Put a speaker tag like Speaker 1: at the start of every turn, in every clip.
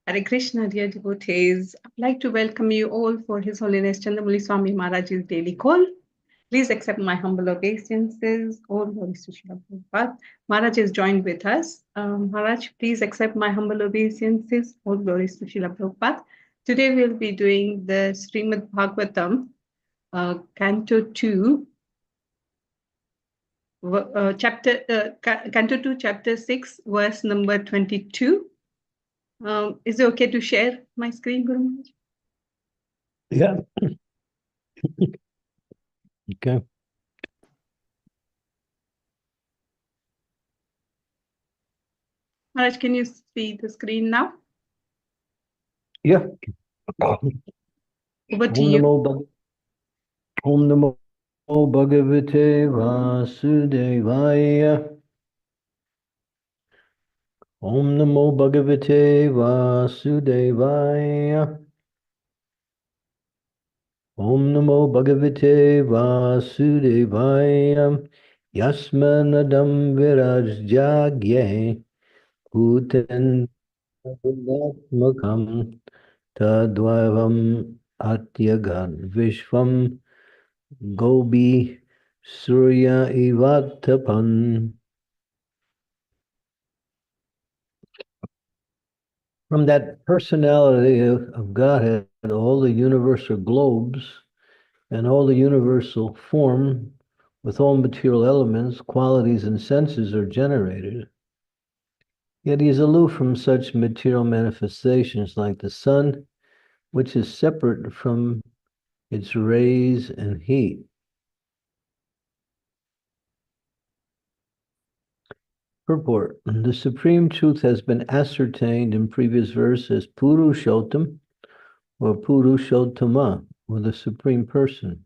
Speaker 1: Hare Krishna, dear devotees. I'd like to welcome you all for His Holiness Chandramauli Swami Maharaj's daily call. Please accept my humble obeisances. All glories to Srila Prabhupada. Maharaj is joined with us. Maharaj, please accept my humble obeisances. All glories to Srila Prabhupada. Today we'll be doing the Srimad Bhagavatam, Canto 2, Canto 2, Chapter 6, verse number 22. Is it okay to share my screen, Guru Maharaj?
Speaker 2: Yeah. Okay.
Speaker 1: Maharaj, can you see the screen now?
Speaker 2: Yeah.
Speaker 1: Over to you.
Speaker 2: Om Namo Bhagavate Vasudevaya. Om Namo Bhagavate Vasudevaya. Om Namo Bhagavate Vasudevaya. Yasmanadam Virajjagye Bhuten Makam Tadvavam Atyagad Vishvam Gobi Surya Ivatapan. From that personality of Godhead, all the universal globes and all the universal form with all material elements, qualities, and senses are generated. Yet he is aloof from such material manifestations like the sun, which is separate from its rays and heat. Purport. The supreme truth has been ascertained in previous verse as Purushottam or Purushottama, or the supreme person.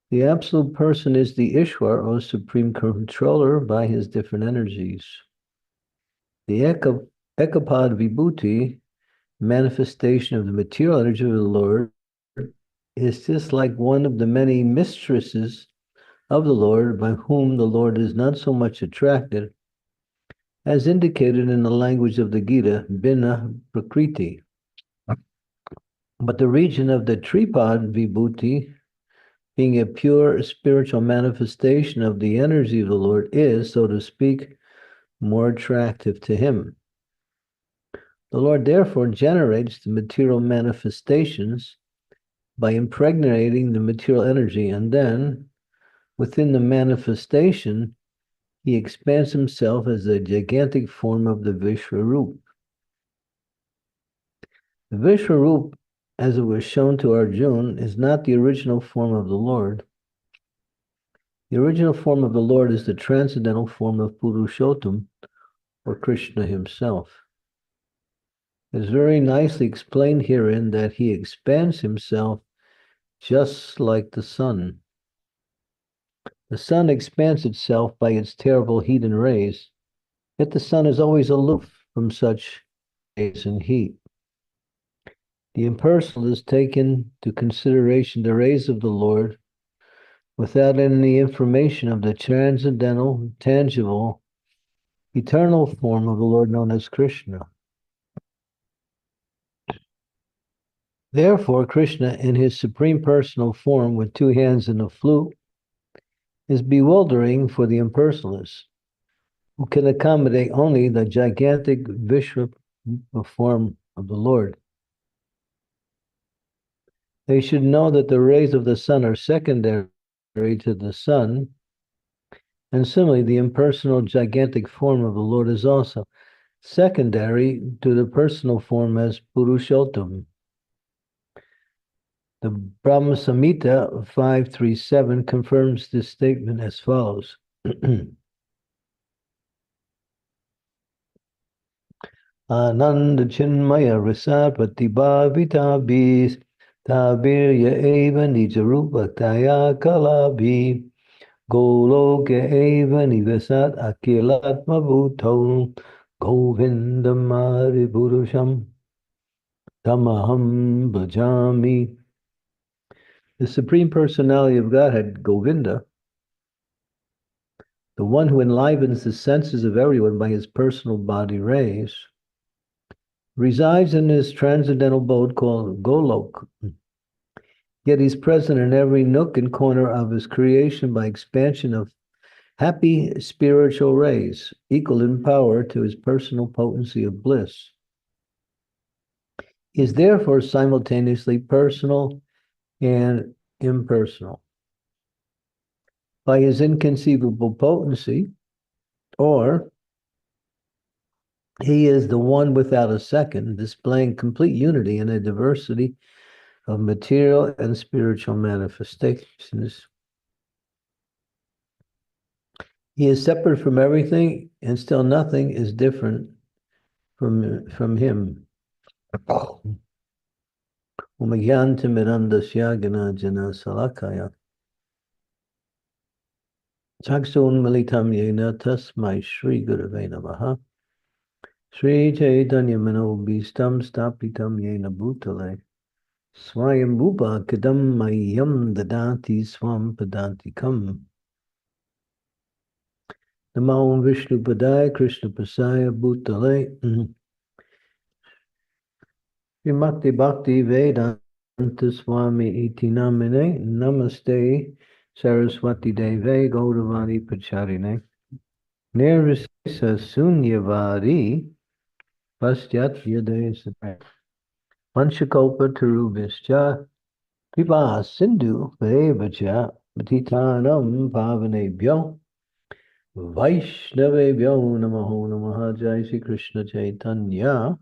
Speaker 2: The absolute person is the Ishwar, or supreme controller, by his different energies. The Ekapad Vibhuti, manifestation of the material energy of the Lord, is just like one of the many mistresses of the Lord by whom the Lord is not so much attracted, as indicated in the language of the Gita, Bina Prakriti. But the region of the Tripad Vibhuti, being a pure spiritual manifestation of the energy of the Lord, is, so to speak, more attractive to him. The Lord therefore generates the material manifestations by impregnating the material energy, and then, within the manifestation, he expands himself as a gigantic form of the Vishwarup. The Vishwarup, as it was shown to Arjuna, is not the original form of the Lord. The original form of the Lord is the transcendental form of Purushottam, or Krishna himself. It is very nicely explained herein that he expands himself just like the sun. The sun expands itself by its terrible heat and rays, yet the sun is always aloof from such rays and heat. The impersonal is taken to consideration the rays of the Lord without any information of the transcendental, tangible, eternal form of the Lord known as Krishna. Therefore, Krishna, in his supreme personal form with two hands and a flute, is bewildering for the impersonalists, who can accommodate only the gigantic Vishwa form of the Lord. They should know that the rays of the sun are secondary to the sun, and similarly, the impersonal gigantic form of the Lord is also secondary to the personal form as Purushottam. The Brahma Samhita 537 confirms this statement as follows. Ananda Chinmaya Rasapati Bhavita Tabirya Eva Nijarupaktaya Kalabi Goloke Eva Nivasat Akilatma Bhuto Govindamari Purusham Tamaham Bhajami. The Supreme Personality of Godhead, Govinda, the one who enlivens the senses of everyone by his personal body rays, resides in his transcendental abode called Golok. Yet he's present in every nook and corner of his creation by expansion of happy spiritual rays, equal in power to his personal potency of bliss. He is therefore simultaneously personal and impersonal. By his inconceivable potency, or he is the one without a second, displaying complete unity in a diversity of material and spiritual manifestations. He is separate from everything, and still nothing is different from him. Chaksun Militam Yena Tasmai Shri Gurave Namaha. Shri Chaitanya Manobhistam Stapitam Yena Bhutale. Swayam Bhupa Kadam Mayam Dadanti Swam Padantikam. Namo Vishnu Padaya Krishna Pasaya Bhutale. Vimakti Bhakti Vedanta Swami Iti Namine. Namaste Saraswati Deve Gaudavani Pacharine. Nirvisesa Sunyavari Pastyat Yadesa Panchakopa Tarubhischa Pipa Sindhu Varevacha Patitanam Pavanebhyo Vaishnavebhyo Namaho Namaha Jai Shri Krishna Chaitanya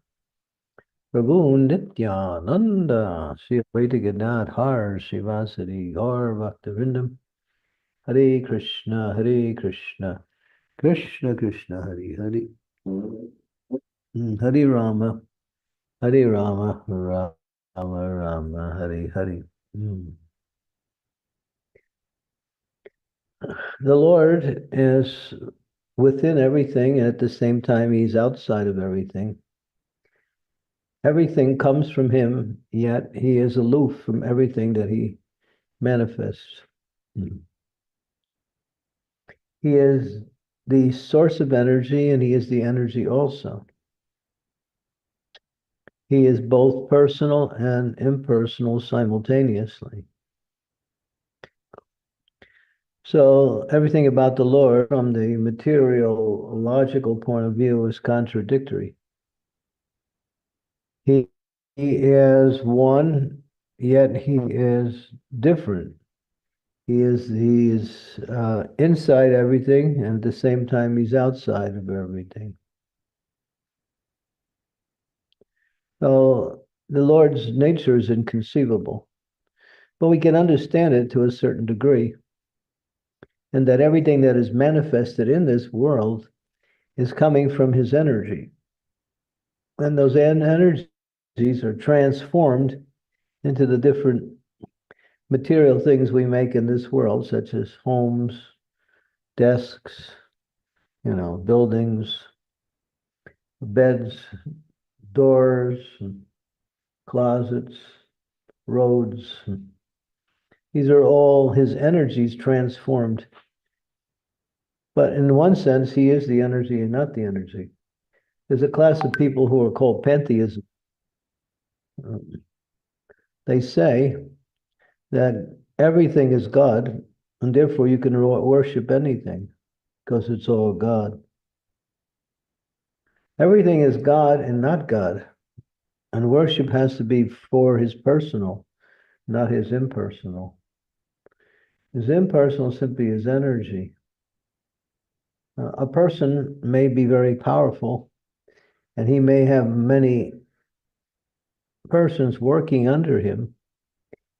Speaker 2: Prabhu Nityananda Shri Advaita Gadadhar Srivasadi Gaur Bhaktivinoda Hare Krishna Krishna Krishna Hare Hare Hare Rama Rama Rama Hare Hare. The Lord is within everything, and at the same time, he's outside of everything. Everything comes from him, yet he is aloof from everything that he manifests. He is the source of energy, and he is the energy also. He is both personal and impersonal simultaneously. So everything about the Lord from the material, logical point of view is contradictory. He is one, yet he is different. He is inside everything, and at the same time, he's outside of everything. So the Lord's nature is inconceivable, but we can understand it to a certain degree, and that everything that is manifested in this world is coming from his energy. And those energies are transformed into the different material things we make in this world, such as homes, desks, buildings, beds, doors, closets, roads. These are all his energies transformed. But in one sense, he is the energy and not the energy. There's a class of people who are called pantheism. They say that everything is God, and therefore you can worship anything because it's all God. Everything is God and not God, and worship has to be for his personal, not his impersonal. His impersonal simply is energy. A person may be very powerful, and he may have many persons working under him,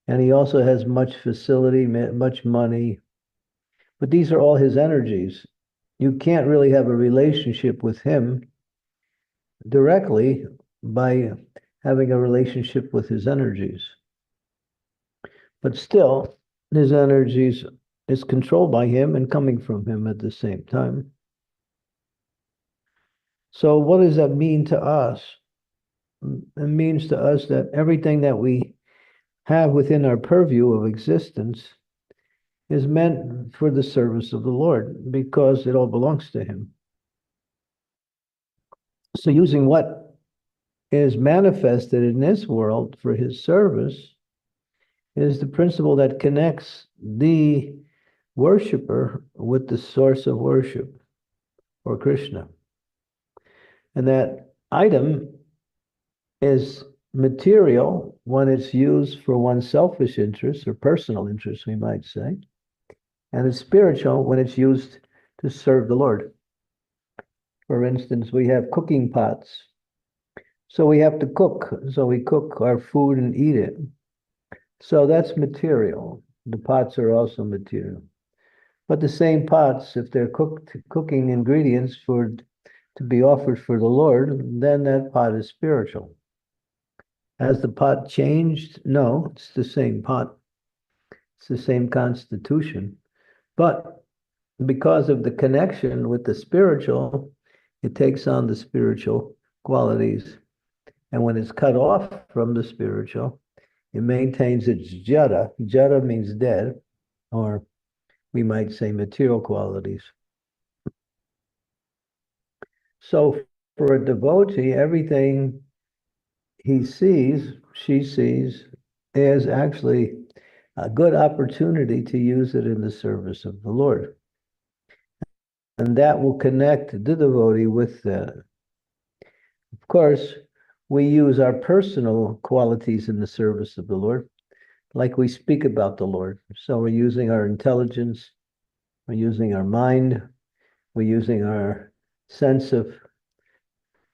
Speaker 2: and he also has much facility, much money, but these are all his energies. You can't really have a relationship with him directly by having a relationship with his energies. But still, his energies is controlled by him and coming from him at the same time. So what does that mean to us? It means to us that everything that we have within our purview of existence is meant for the service of the Lord because it all belongs to him. So using what is manifested in this world for his service is the principle that connects the worshiper with the source of worship, or Krishna. And that item is material when it's used for one's selfish interests or personal interests, we might say. And it's spiritual when it's used to serve the Lord. For instance, we have cooking pots. So we have to cook. So we cook our food and eat it. So that's material. The pots are also material. But the same pots, if they're cooking ingredients to be offered for the Lord, then that pot is spiritual. Has the pot changed? No, it's the same pot. It's the same constitution. But because of the connection with the spiritual, it takes on the spiritual qualities. And when it's cut off from the spiritual, it maintains its jada. Jada means dead, or we might say material qualities. So for a devotee, everything he sees, she sees, is actually a good opportunity to use it in the service of the Lord. And that will connect the devotee with that. Of course, we use our personal qualities in the service of the Lord, like we speak about the Lord. So we're using our intelligence, we're using our mind, we're using our sense of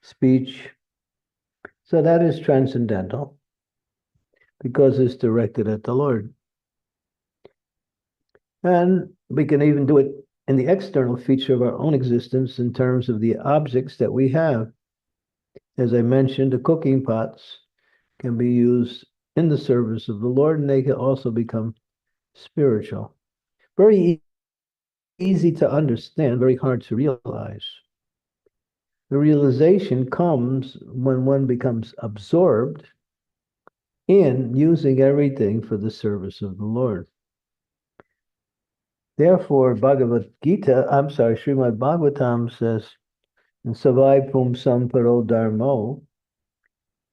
Speaker 2: speech. So that is transcendental because it's directed at the Lord. And we can even do it in the external feature of our own existence in terms of the objects that we have. As I mentioned, the cooking pots can be used in the service of the Lord, and they can also become spiritual. Very easy to understand, very hard to realize. The realization comes when one becomes absorbed in using everything for the service of the Lord. Therefore, Srimad Bhagavatam says, in Savai Pum Samparo Dharmo,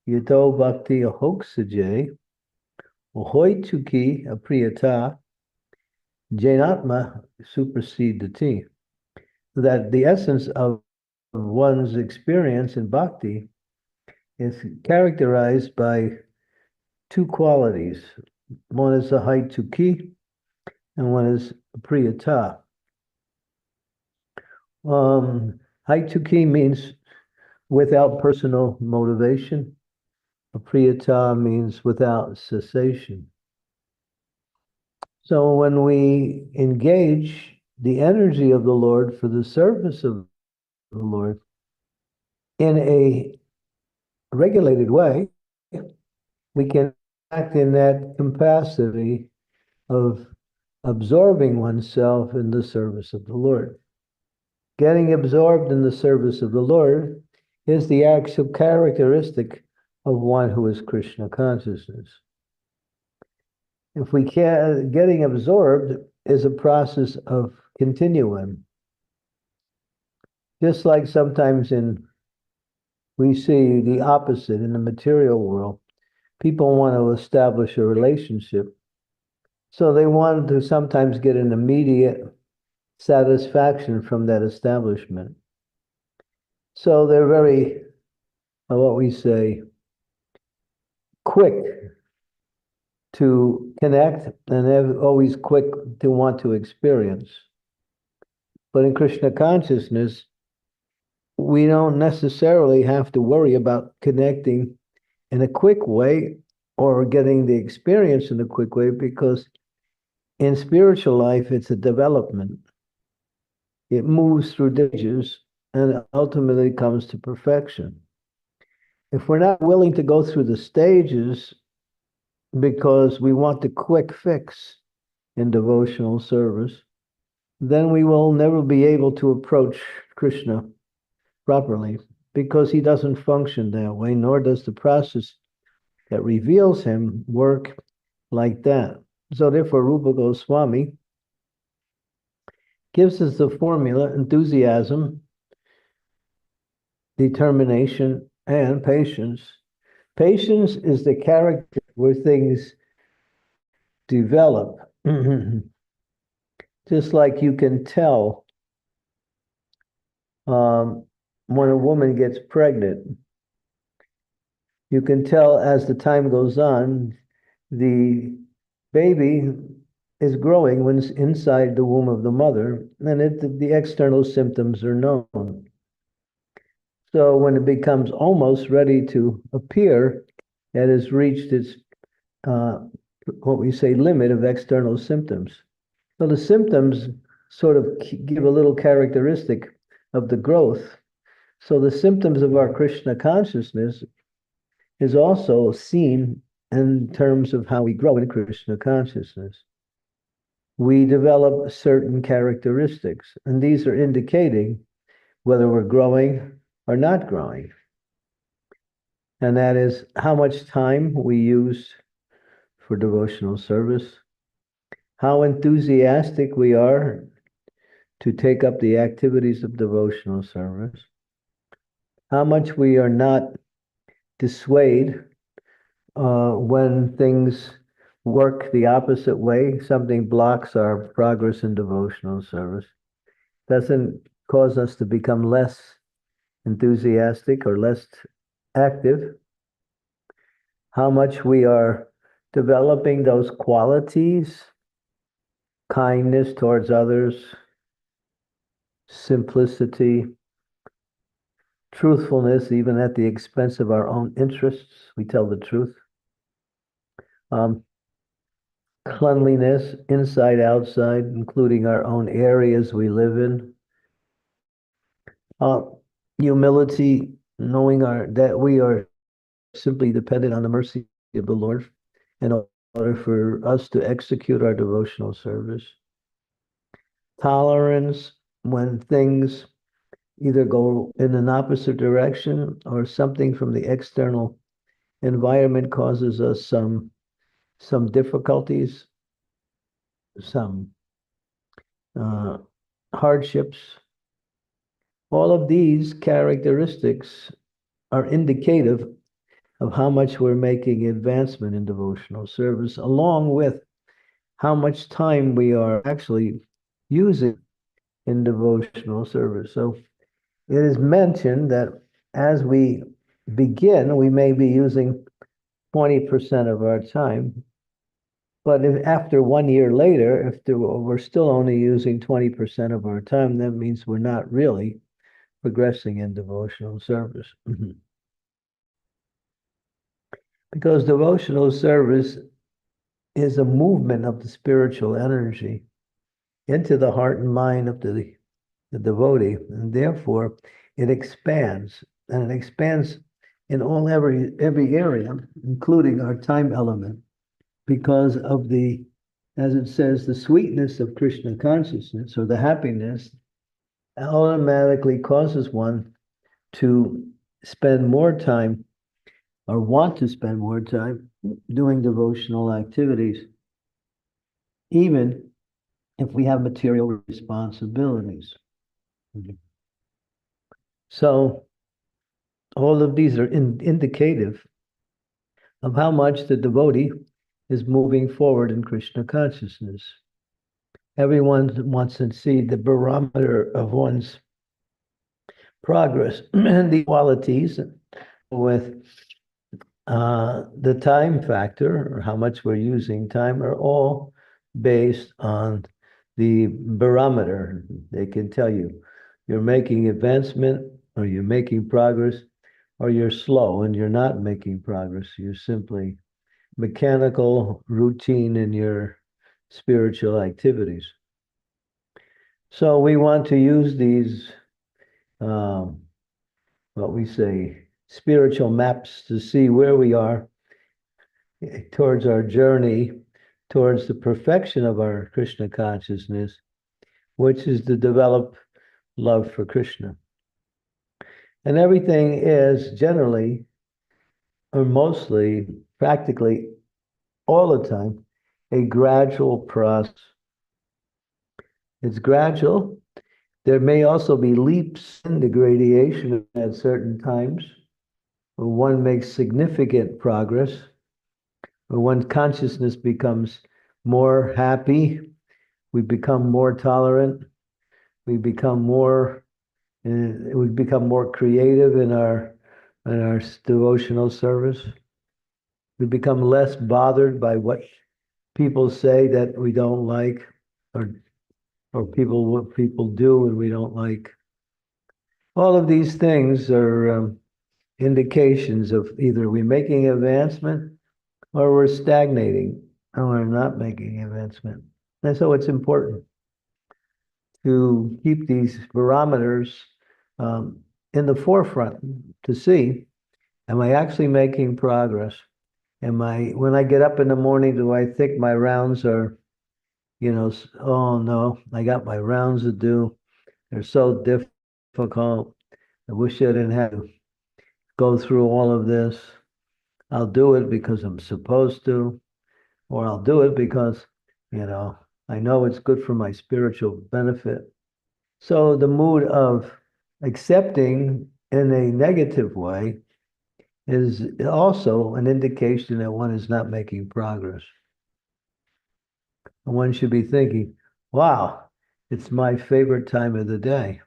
Speaker 2: Yato Bhakti Ahoksaje, Ahoy Tuki Apriyata, Jainatma Supersedati. That the essence of one's experience in bhakti is characterized by two qualities. One is the haituki, and one is priyata. Haituki means without personal motivation. Priyata means without cessation. So when we engage the energy of the Lord for the service of the Lord in a regulated way, we can act in that capacity of absorbing oneself in the service of the Lord. Getting absorbed in the service of the Lord is the actual characteristic of one who is Krishna consciousness. If we can, getting absorbed is a process of continuum. Just like sometimes we see the opposite in the material world. People want to establish a relationship. So they want to sometimes get an immediate satisfaction from that establishment. So they're very, what we say, quick to connect, and they're always quick to want to experience. But in Krishna consciousness, we don't necessarily have to worry about connecting in a quick way or getting the experience in a quick way, because in spiritual life, it's a development. It moves through stages and ultimately comes to perfection. If we're not willing to go through the stages because we want the quick fix in devotional service, then we will never be able to approach Krishna properly, because he doesn't function that way, nor does the process that reveals him work like that. So therefore, Rupa Goswami gives us the formula: enthusiasm, determination, and patience. Patience is the character where things develop. Just like you can tell when a woman gets pregnant, you can tell as the time goes on, the baby is growing when it's inside the womb of the mother, and the external symptoms are known. So when it becomes almost ready to appear, it has reached its what we say limit of external symptoms. So the symptoms sort of give a little characteristic of the growth. So the symptoms of our Krishna consciousness is also seen in terms of how we grow in Krishna consciousness. We develop certain characteristics, and these are indicating whether we're growing or not growing. And that is how much time we use for devotional service, how enthusiastic we are to take up the activities of devotional service, how much we are not dissuaded when things work the opposite way, something blocks our progress in devotional service, doesn't cause us to become less enthusiastic or less active, how much we are developing those qualities, kindness towards others, simplicity, truthfulness, even at the expense of our own interests, we tell the truth. Cleanliness, inside, outside, including our own areas we live in. Humility, knowing that we are simply dependent on the mercy of the Lord in order for us to execute our devotional service. Tolerance, when things either go in an opposite direction or something from the external environment causes us some difficulties, some hardships. All of these characteristics are indicative of how much we're making advancement in devotional service, along with how much time we are actually using in devotional service. So it is mentioned that as we begin, we may be using 20% of our time. But if after 1 year later, if we're still only using 20% of our time, that means we're not really progressing in devotional service. Because devotional service is a movement of the spiritual energy into the heart and mind of the devotee, and therefore it expands, and it expands in every area, including our time element, because of as it says, the sweetness of Krishna consciousness, or the happiness, automatically causes one to spend more time or want to spend more time doing devotional activities, even if we have material responsibilities. So all of these are indicative of how much the devotee is moving forward in Krishna consciousness. Everyone wants to see the barometer of one's progress and the qualities with the time factor, or how much we're using time, are all based on the barometer. They can tell you you're making advancement, or you're making progress, or you're slow and you're not making progress. You're simply mechanical, routine in your spiritual activities. So we want to use these, what we say, spiritual maps to see where we are towards our journey, towards the perfection of our Krishna consciousness, which is to develop love for Krishna. And everything is generally, or mostly, practically all the time, a gradual process. It's gradual. There may also be leaps in the gradation at certain times, where one makes significant progress, where one's consciousness becomes more happy, we become more tolerant, we become more creative in our devotional service. We become less bothered by what people say that we don't like, or what people do and we don't like. All of these things are indications of either we're making advancement or we're stagnating or we're not making advancement. And so it's important to keep these barometers in the forefront to see, am I actually making progress? When I get up in the morning, do I think my rounds are, oh no, I got my rounds to do. They're so difficult. I wish I didn't have to go through all of this. I'll do it because I'm supposed to, or I'll do it because, I know it's good for my spiritual benefit. So the mood of accepting in a negative way is also an indication that one is not making progress. And one should be thinking, wow, it's my favorite time of the day.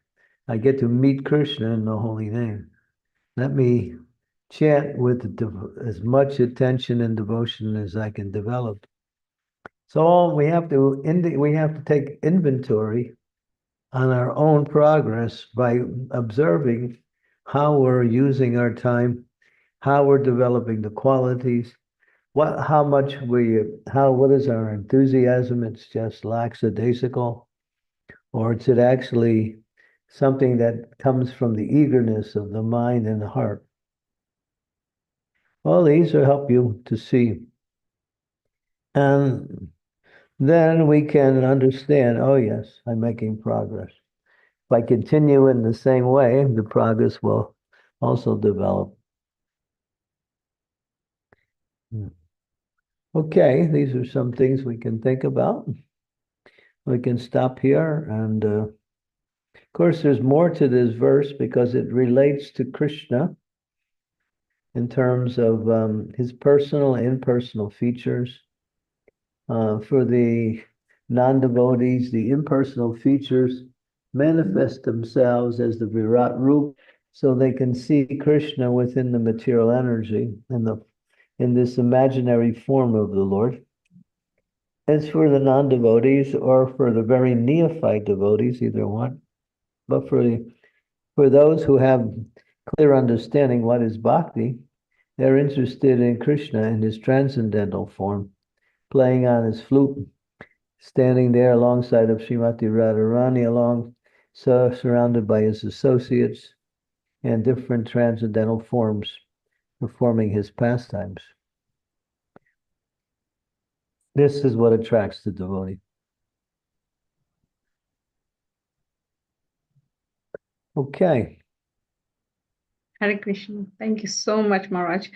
Speaker 2: I get to meet Krishna in the holy name. Let me chant with as much attention and devotion as I can develop. So we have to take inventory on our own progress by observing how we're using our time, how we're developing the qualities, what is our enthusiasm? It's just lackadaisical, or is it actually something that comes from the eagerness of the mind and the heart? All these will help you to see. And then we can understand, oh yes, I'm making progress. If I continue in the same way, the progress will also develop. Okay, these are some things we can think about. We can stop here. And of course, there's more to this verse because it relates to Krishna in terms of his personal and impersonal features. For the non-devotees, the impersonal features manifest themselves as the Virat Rup, so they can see Krishna within the material energy in this imaginary form of the Lord. As for the non-devotees or for the very neophyte devotees, either one, but for those who have clear understanding what is bhakti, they're interested in Krishna in his transcendental form, playing on his flute, standing there alongside of Srimati Radharani, surrounded by his associates and different transcendental forms, performing his pastimes. This is what attracts the devotee. Okay.
Speaker 1: Hare Krishna. Thank you so much, Maharaj,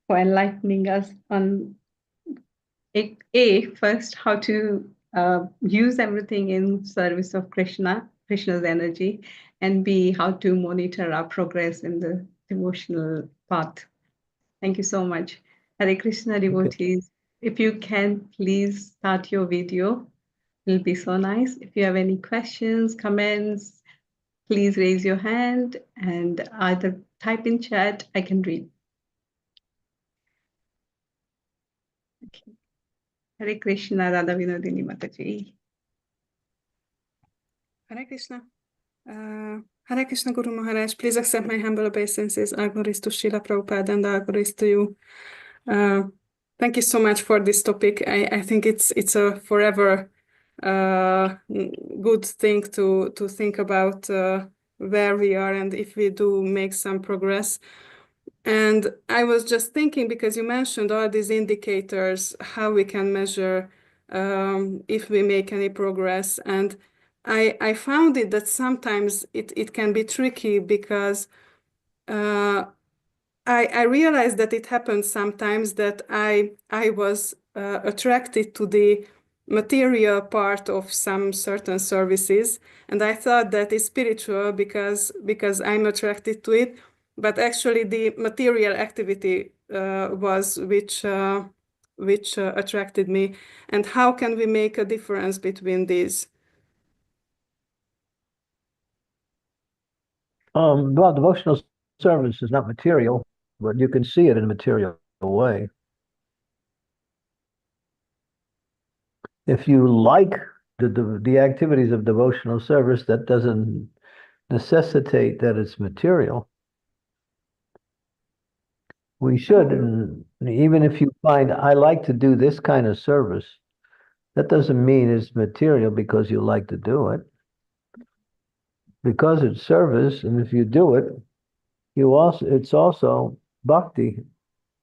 Speaker 1: for enlightening us on first how to use everything in service of Krishna's energy, and B, how to monitor our progress in the devotional path. Thank you so much. Hare Krishna devotees, if you can, please start your video. It'll be so nice. If you have any questions, comments, please raise your hand and either type in chat, I can read. Okay. Hare Krishna, Radha Vinodini Mataji.
Speaker 3: Hare Krishna. Hare Krishna Guru Maharaj, please accept my humble obeisances. All glories to Srila Prabhupada and all glories to you. Thank you so much for this topic. I think it's a forever good thing to think about where we are and if we do make some progress. And I was just thinking, because you mentioned all these indicators, how we can measure if we make any progress. And I found it that sometimes it can be tricky because I realized that it happens sometimes that I was attracted to the material part of some certain services, and I thought that is spiritual because I'm attracted to it, but actually the material activity was which attracted me. And how can we make a difference between these?
Speaker 2: Well, devotional service is not material, but you can see it in a material way. If you like the activities of devotional service, that doesn't necessitate that it's material. We should, and even if you find, I like to do this kind of service, that doesn't mean it's material because you like to do it. Because it's service, and if you do it, it's also bhakti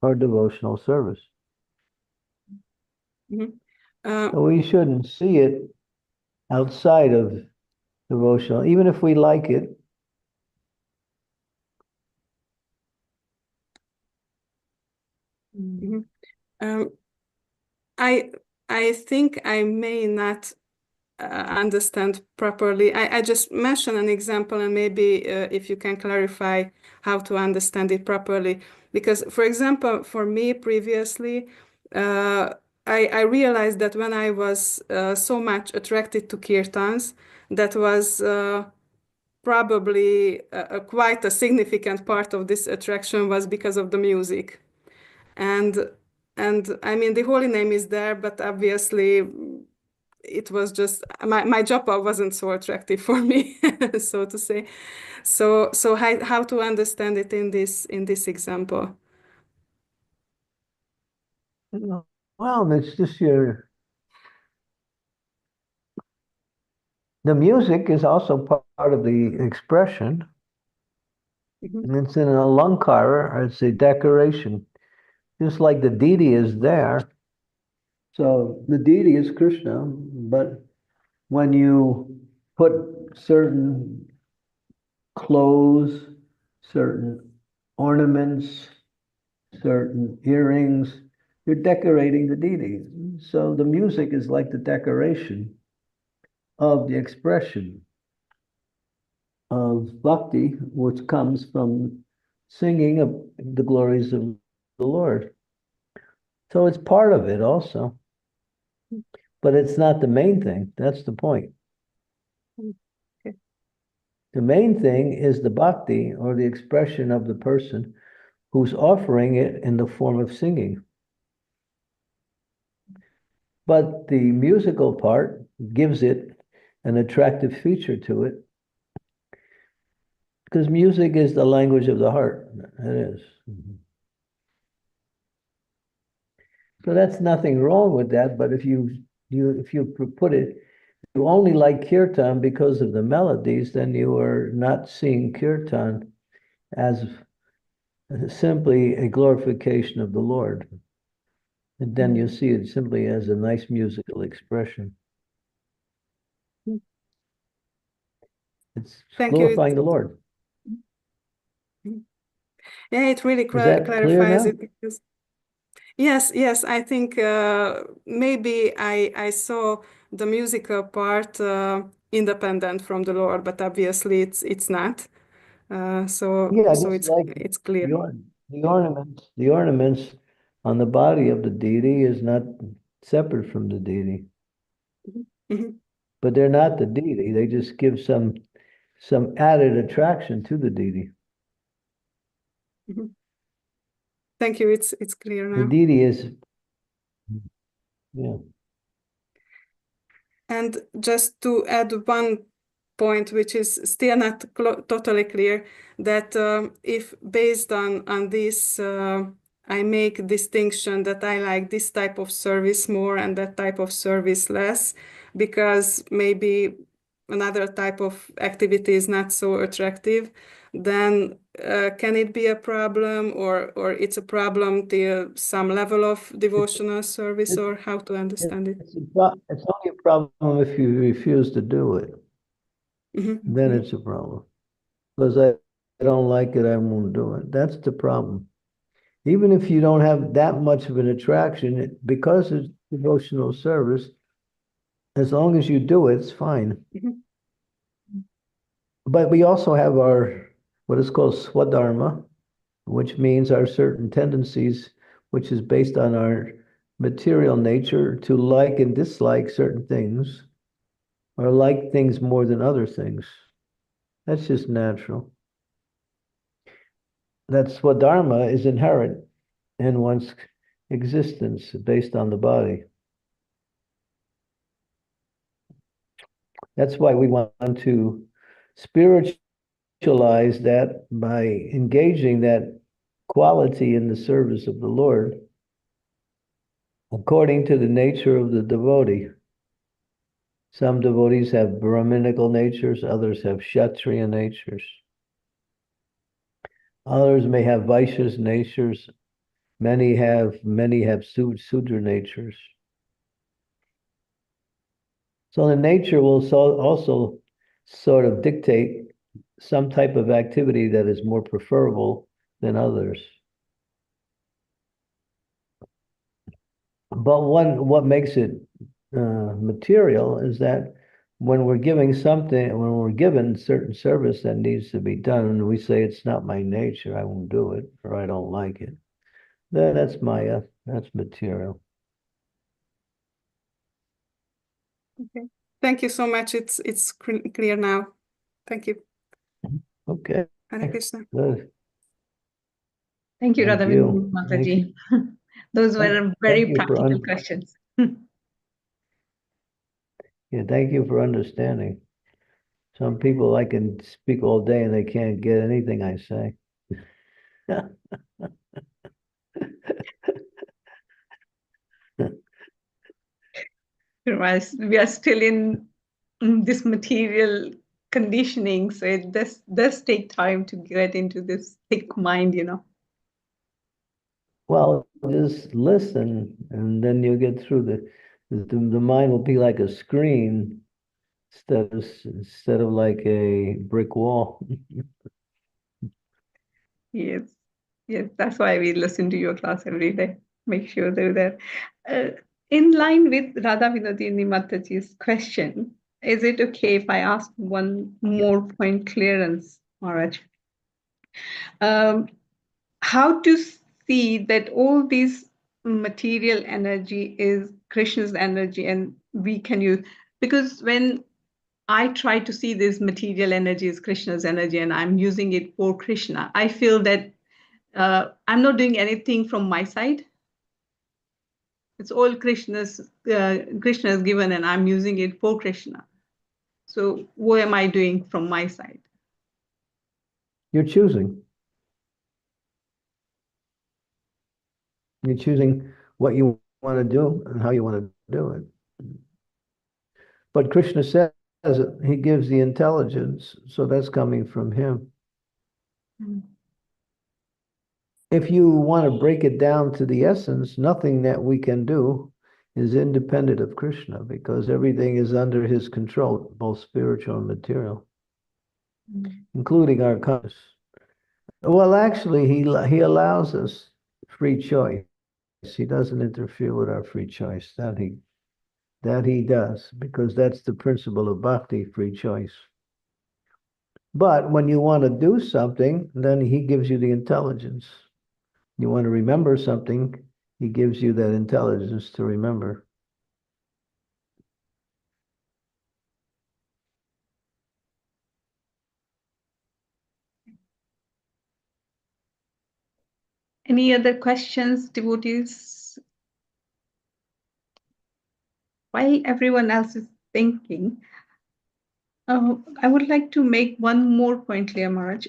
Speaker 2: or devotional service. So we shouldn't see it outside of devotional, even if we like it.
Speaker 3: I think I may not understand properly. I just mentioned an example, and maybe if you can clarify how to understand it properly. Because, for example, for me previously, I realized that when I was so much attracted to kirtans, that was probably quite a significant part of this attraction was because of the music. And I mean, the holy name is there, but obviously it was just my japa wasn't so attractive for me, so to say. So how to understand it in this example?
Speaker 2: Well, it's just the music is also part of the expression. And it's in an alankara, it's a decoration. Just like the deity is there. So the deity is Krishna, but when you put certain clothes, certain ornaments, certain earrings, you're decorating the deity. So the music is like the decoration of the expression of bhakti, which comes from singing of the glories of the Lord. So it's part of it also, but it's not the main thing. That's the point.
Speaker 1: Okay.
Speaker 2: The main thing is the bhakti, or the expression of the person who's offering it in the form of singing. But the musical part gives it an attractive feature to it, because music is the language of the heart. It is. So that's nothing wrong with that. But if you put it, you only like kirtan because of the melodies, then you are not seeing kirtan as simply a glorification of the Lord. And then you see it simply as a nice musical expression. It's glorifying the Lord.
Speaker 3: Yeah, it really clarifies it. Because yes, I think maybe I saw the musical part independent from the Lord, but obviously it's not. So it's clear.
Speaker 2: The ornaments on the body of the deity is not separate from the deity. But they're not the deity. They just give some added attraction to the deity.
Speaker 3: Thank you. It's clear now.
Speaker 2: The deity is, yeah.
Speaker 3: And just to add one point, which is still not totally clear, that if based on this, I make distinction that I like this type of service more and that type of service less, because maybe another type of activity is not so attractive, then can it be a problem, or it's a problem till some level of devotional service, or how to understand it?
Speaker 2: It's only a problem if you refuse to do it. Then it's a problem. Because I don't like it, I won't do it. That's the problem. Even if you don't have that much of an attraction, because it's devotional service, As long as you do it, it's fine.
Speaker 1: Mhm.
Speaker 2: But we also have our, what is called swadharma, which means our certain tendencies, which is based on our material nature to like and dislike certain things, or like things more than other things. That's just natural. That swadharma is inherent in one's existence based on the body. That's why we want to spiritualize that by engaging that quality in the service of the Lord according to the nature of the devotee. Some devotees have Brahminical natures, others have Kshatriya natures. Others may have Vaishya's natures, many have Sudra natures. So the nature will also sort of dictate some type of activity that is more preferable than others. But what makes it material is that when we're giving something, when we're given certain service that needs to be done, and we say it's not my nature, I won't do it, or I don't like it, then that's Maya, that's material.
Speaker 3: Okay. Thank you so much. It's clear now. Thank you.
Speaker 2: Okay,
Speaker 3: Hare Krishna.
Speaker 2: good.
Speaker 1: Thank you,
Speaker 2: Thank
Speaker 1: Radha
Speaker 2: you.
Speaker 1: Mataji. Those were very
Speaker 2: Thank you for
Speaker 1: practical questions.
Speaker 2: yeah, thank you for understanding. Some people I can speak all day and they can't get anything I say.
Speaker 1: We are still in this material conditioning, so it does take time to get into this thick mind, you know.
Speaker 2: Well, just listen, and then you'll get through the mind will be like a screen instead of like a brick wall.
Speaker 1: Yes, yes, that's why we listen to your class every day. Make sure they're there. In line with Radha Vinodini Mataji's question, is it okay if I ask one more point clearance, Maharaj? How to see that all these material energy is Krishna's energy and we can use, because when I try to see this material energy as Krishna's energy and I'm using it for Krishna, I feel that I'm not doing anything from my side. It's all Krishna is given and I'm using it for Krishna. So what am I doing from my side?
Speaker 2: You're choosing. You're choosing what you want to do and how you want to do it. But Krishna says he gives the intelligence, so that's coming from him.
Speaker 1: Mm.
Speaker 2: If you want to break it down to the essence, nothing that we can do is independent of Krishna because everything is under his control, both spiritual and material, including our consciousness. Well, actually, he allows us free choice. He doesn't interfere with our free choice. That he does, because that's the principle of bhakti, free choice. But when you want to do something, then he gives you the intelligence. You want to remember something, he gives you that intelligence to remember.
Speaker 1: Any other questions, devotees? While everyone else is thinking, I would like to make one more point clear, Maharaj.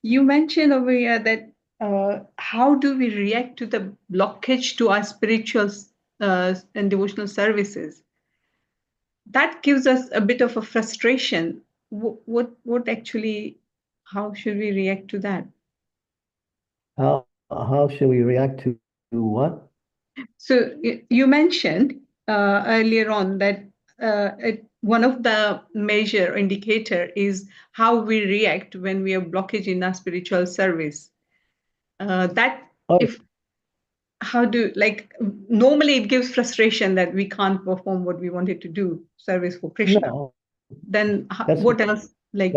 Speaker 1: You mentioned over here that how do we react to the blockage to our spiritual and devotional services? That gives us a bit of a frustration. What actually, how should we react to that?
Speaker 2: How should we react to what?
Speaker 1: So you mentioned earlier on that one of the major indicator is how we react when we are blockage in our spiritual service. That
Speaker 2: Oh,
Speaker 1: if how do, like, normally it gives frustration that we can't perform what we wanted to do, service for Krishna.
Speaker 2: No,
Speaker 1: Then
Speaker 2: that's
Speaker 1: what else? Like,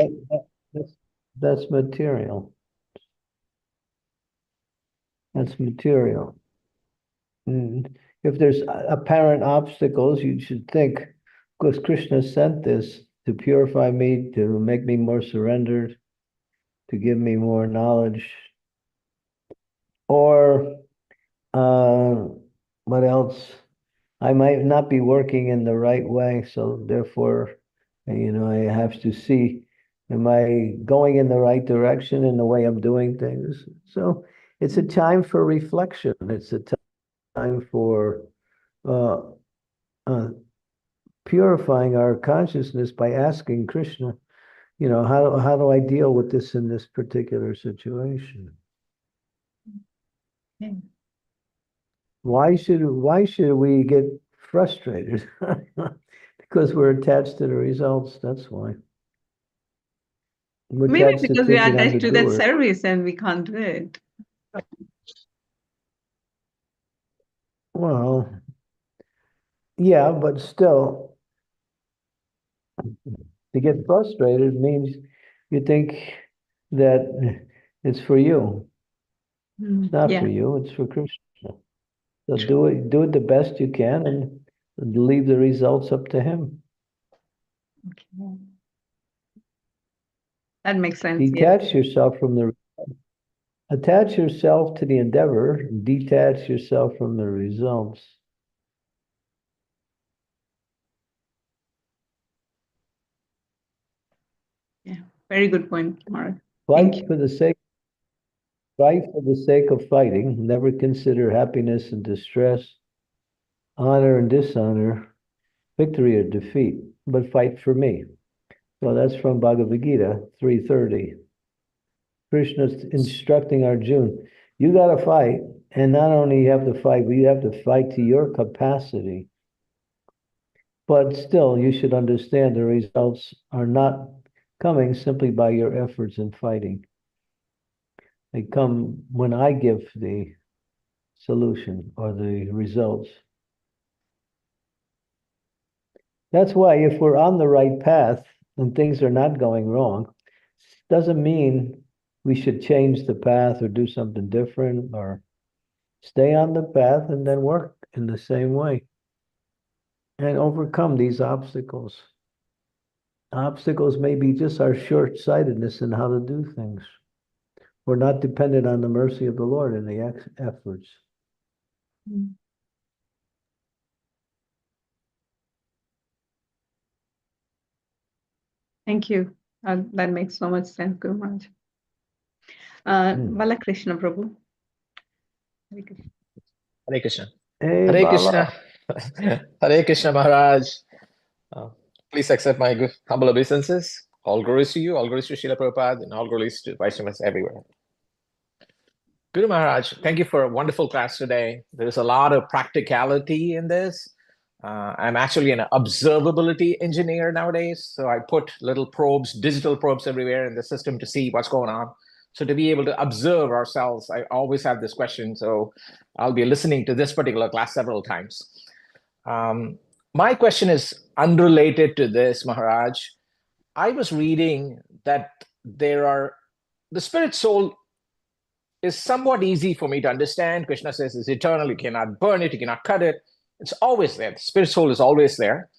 Speaker 2: that's material. That's material. If there's apparent obstacles, you should think, because Krishna sent this to purify me, to make me more surrendered, to give me more knowledge. Or what else? I might not be working in the right way, so therefore, I have to see, am I going in the right direction in the way I'm doing things? So it's a time for reflection. It's a time for uh, purifying our consciousness by asking Krishna, how do I deal with this in this particular situation?
Speaker 1: yeah.
Speaker 2: Why should we get frustrated? Because we're attached to the results. That's why. We're
Speaker 1: Maybe
Speaker 2: attached to
Speaker 1: because we are
Speaker 2: thinking I'm the
Speaker 1: attached to that
Speaker 2: doer.
Speaker 1: service and we can't do it.
Speaker 2: Well, yeah, but still, to get frustrated means you think that it's for you. It's not
Speaker 1: Yeah.
Speaker 2: for you, it's for Krishna. So do it the best you can and leave the results up to him.
Speaker 1: Okay. That makes sense. Yeah.
Speaker 2: Attach yourself to the endeavor, detach yourself from the results.
Speaker 1: Yeah. Very good point, Mark.
Speaker 2: Fight
Speaker 1: Thank you.
Speaker 2: for the sake of fighting. Never consider happiness and distress, honor and dishonor, victory or defeat, but fight for me. So that's from Bhagavad Gita 3:30. Krishna's instructing Arjuna, you got to fight, and not only you have to fight, but you have to fight to your capacity. But still, you should understand the results are not coming simply by your efforts in fighting. They come when I give the solution or the results. That's why if we're on the right path and things are not going wrong, doesn't mean we should change the path or do something different, or stay on the path and then work in the same way and overcome these obstacles. Obstacles may be just our short-sightedness in how to do things. We're not dependent on the mercy of the Lord in the efforts.
Speaker 1: Thank you. That makes so much sense, Guru Maharaj. Bala Krishna Prabhu. Hare Krishna.
Speaker 4: Hare Krishna.
Speaker 2: Hey,
Speaker 4: Hare
Speaker 2: Bala.
Speaker 4: Krishna. Hare Krishna Maharaj. Please accept my humble obeisances. All glories to you, all glories to Srila Prabhupada, and all glories to Vaishnavas everywhere. Guru Maharaj, thank you for a wonderful class today. There's a lot of practicality in this. I'm actually an observability engineer nowadays, so I put little probes, digital probes everywhere in the system to see what's going on. So to be able to observe ourselves, I always have this question. So I'll be listening to this particular class several times. My question is unrelated to this, Maharaj. I was reading that the spirit soul is somewhat easy for me to understand. Krishna says it's eternal, you cannot burn it, you cannot cut it. It's always there. The spirit soul is always there.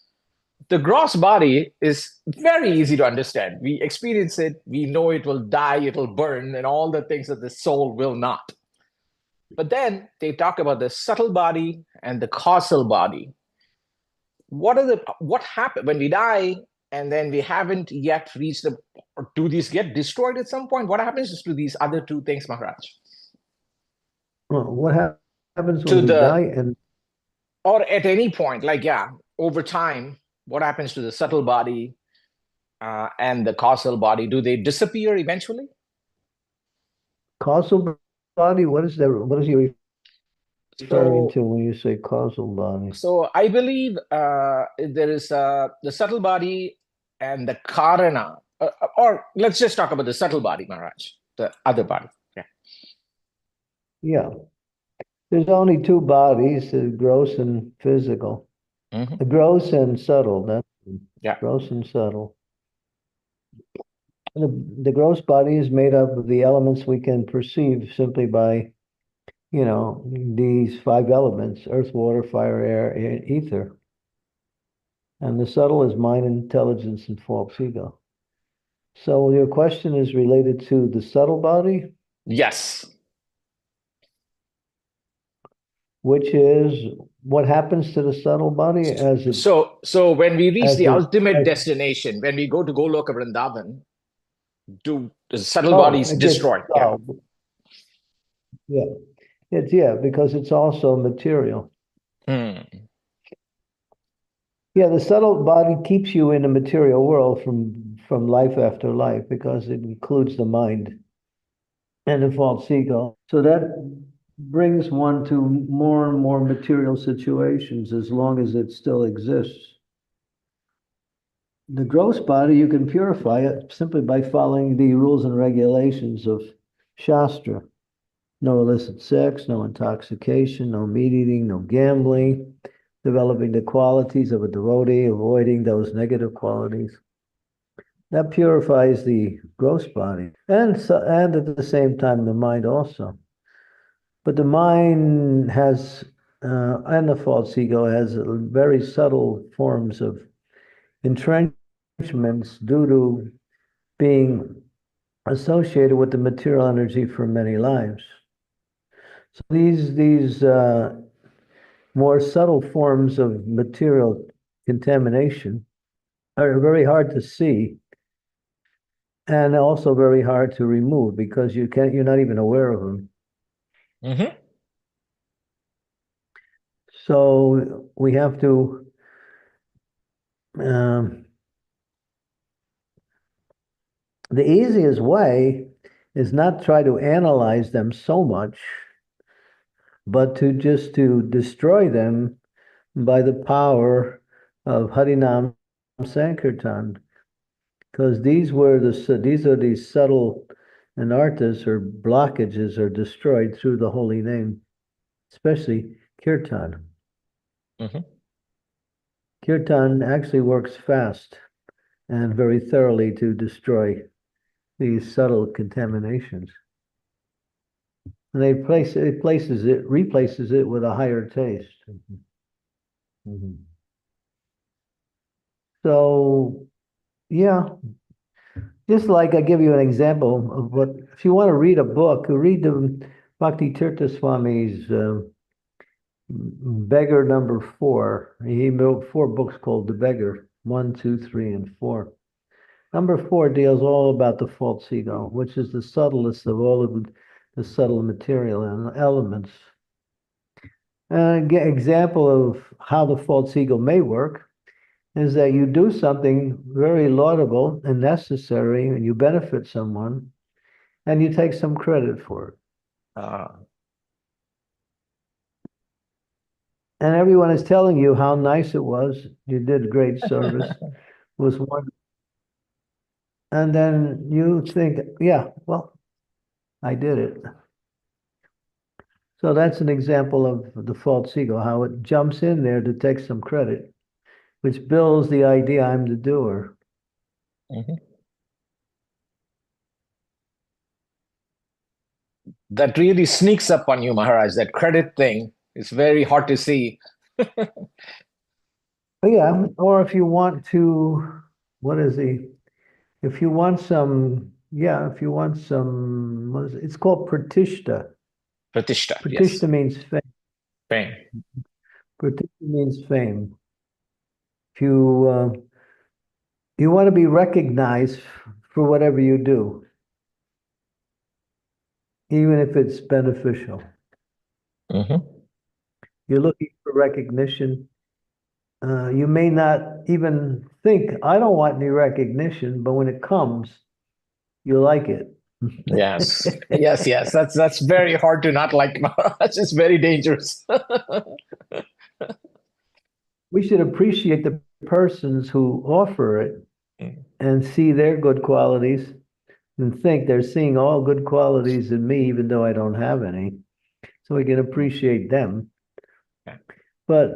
Speaker 4: The gross body is very easy to understand. We experience it, we know it will die, it will burn, and all the things that the soul will not. But then they talk about the subtle body and the causal body. What happened when we die and then we haven't yet reached or do these get destroyed at some point? What happens to these other two things, Maharaj?
Speaker 2: Well, what happens when we die and
Speaker 4: or at any point, over time, what happens to the subtle body and the causal body? Do they disappear eventually?
Speaker 2: Causal body? What is that? What is you referring to when you say causal body?
Speaker 4: So I believe there is the subtle body and the karana, or let's just talk about the subtle body, Maharaj, the other body.
Speaker 2: Yeah. There's only two bodies, gross and physical. Gross and subtle. That's
Speaker 4: Yeah.
Speaker 2: gross and subtle. The gross body is made up of the elements we can perceive simply by, these five elements: earth, water, fire, air, and ether. And the subtle is mind, intelligence, and false ego. So your question is related to the subtle body,
Speaker 4: Yes.
Speaker 2: which is what happens to the subtle body as it.
Speaker 4: So when we reach the ultimate
Speaker 2: as-
Speaker 4: destination, when we go to Goloka Vrindavan, do the subtle
Speaker 2: Oh,
Speaker 4: bodies
Speaker 2: it gets
Speaker 4: destroyed? Yeah.
Speaker 2: solved. Yeah, because it's also material.
Speaker 4: Hmm.
Speaker 2: Yeah, the subtle body keeps you in the material world from life after life because it includes the mind and the false ego. So that brings one to more and more material situations as long as it still exists. The gross body, you can purify it simply by following the rules and regulations of Shastra. No illicit sex, no intoxication, no meat eating, no gambling, developing the qualities of a devotee, avoiding those negative qualities. That purifies the gross body, and at the same time the mind also. But the mind has, and the false ego has very subtle forms of entrenchments due to being associated with the material energy for many lives. So these more subtle forms of material contamination are very hard to see and also very hard to remove because you're not even aware of them.
Speaker 4: Mm-hmm.
Speaker 2: So we have to the easiest way is not try to analyze them so much, but to destroy them by the power of Harinam Sankirtan, because these are these subtle anarthas or blockages are destroyed through the holy name, especially kirtan.
Speaker 4: Mm-hmm.
Speaker 2: Kirtan actually works fast and very thoroughly to destroy these subtle contaminations. And replaces it with a higher taste. Mm-hmm. So, yeah, just like I give you an example of what, if you want to read a book, read the Bhakti Tirtha Swami's Beggar number 4. He wrote 4 books called The Beggar, 1, 2, 3, and 4. Number 4 deals all about the false ego, which is the subtlest of all of the subtle material and elements. An example of how the false ego may work is that you do something very laudable and necessary and you benefit someone and you take some credit for it. And everyone is telling you how nice it was. You did great service. It was wonderful. And then you think, yeah, well, I did it. So that's an example of the false ego, how it jumps in there to take some credit, which builds the idea I'm the doer.
Speaker 4: Mm-hmm. That really sneaks up on you, Maharaj. That credit thing is very hard to see.
Speaker 2: Yeah, or if you want to, if you want some, it's called pratishta.
Speaker 4: Pratishta,
Speaker 2: Pratishta
Speaker 4: yes.
Speaker 2: means fame.
Speaker 4: Fame.
Speaker 2: Pratishta means fame. If you want to be recognized for whatever you do, even if it's beneficial.
Speaker 4: Mm-hmm.
Speaker 2: You're looking for recognition. You may not even think, I don't want any recognition, but when it comes, you like it.
Speaker 4: Yes. Yes. That's very hard to not like, Maharaj. It's very dangerous.
Speaker 2: We should appreciate the persons who offer it
Speaker 4: Mm.
Speaker 2: and see their good qualities and think they're seeing all good qualities in me, even though I don't have any. so we can appreciate them.
Speaker 4: Yeah.
Speaker 2: But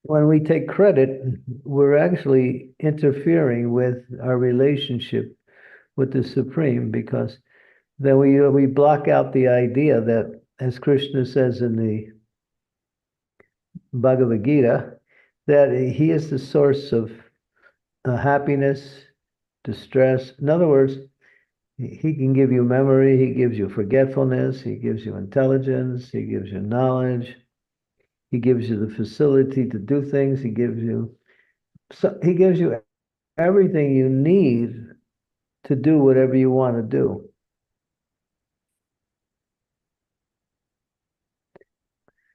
Speaker 2: when we take credit, we're actually interfering with our relationship with the Supreme, because then we block out the idea that, as Krishna says in the Bhagavad Gita, that he is the source of happiness, distress. In other words, he can give you memory, he gives you forgetfulness, he gives you intelligence, he gives you knowledge, he gives you the facility to do things, he gives you everything you need to do whatever you want to do.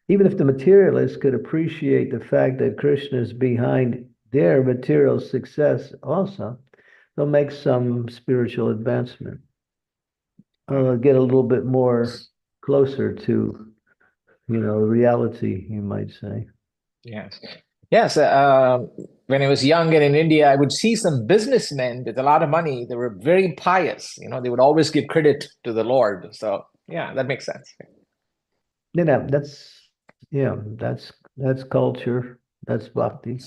Speaker 2: Even if the materialists could appreciate the fact that Krishna is behind their material success also, they'll make some spiritual advancement. Or get a little bit more closer to, reality, you might say.
Speaker 4: Yes. Yes. When I was young and in India, I would see some businessmen with a lot of money. They were very pious. They would always give credit to the Lord. So yeah, that makes sense.
Speaker 2: That's culture. That's bhakti.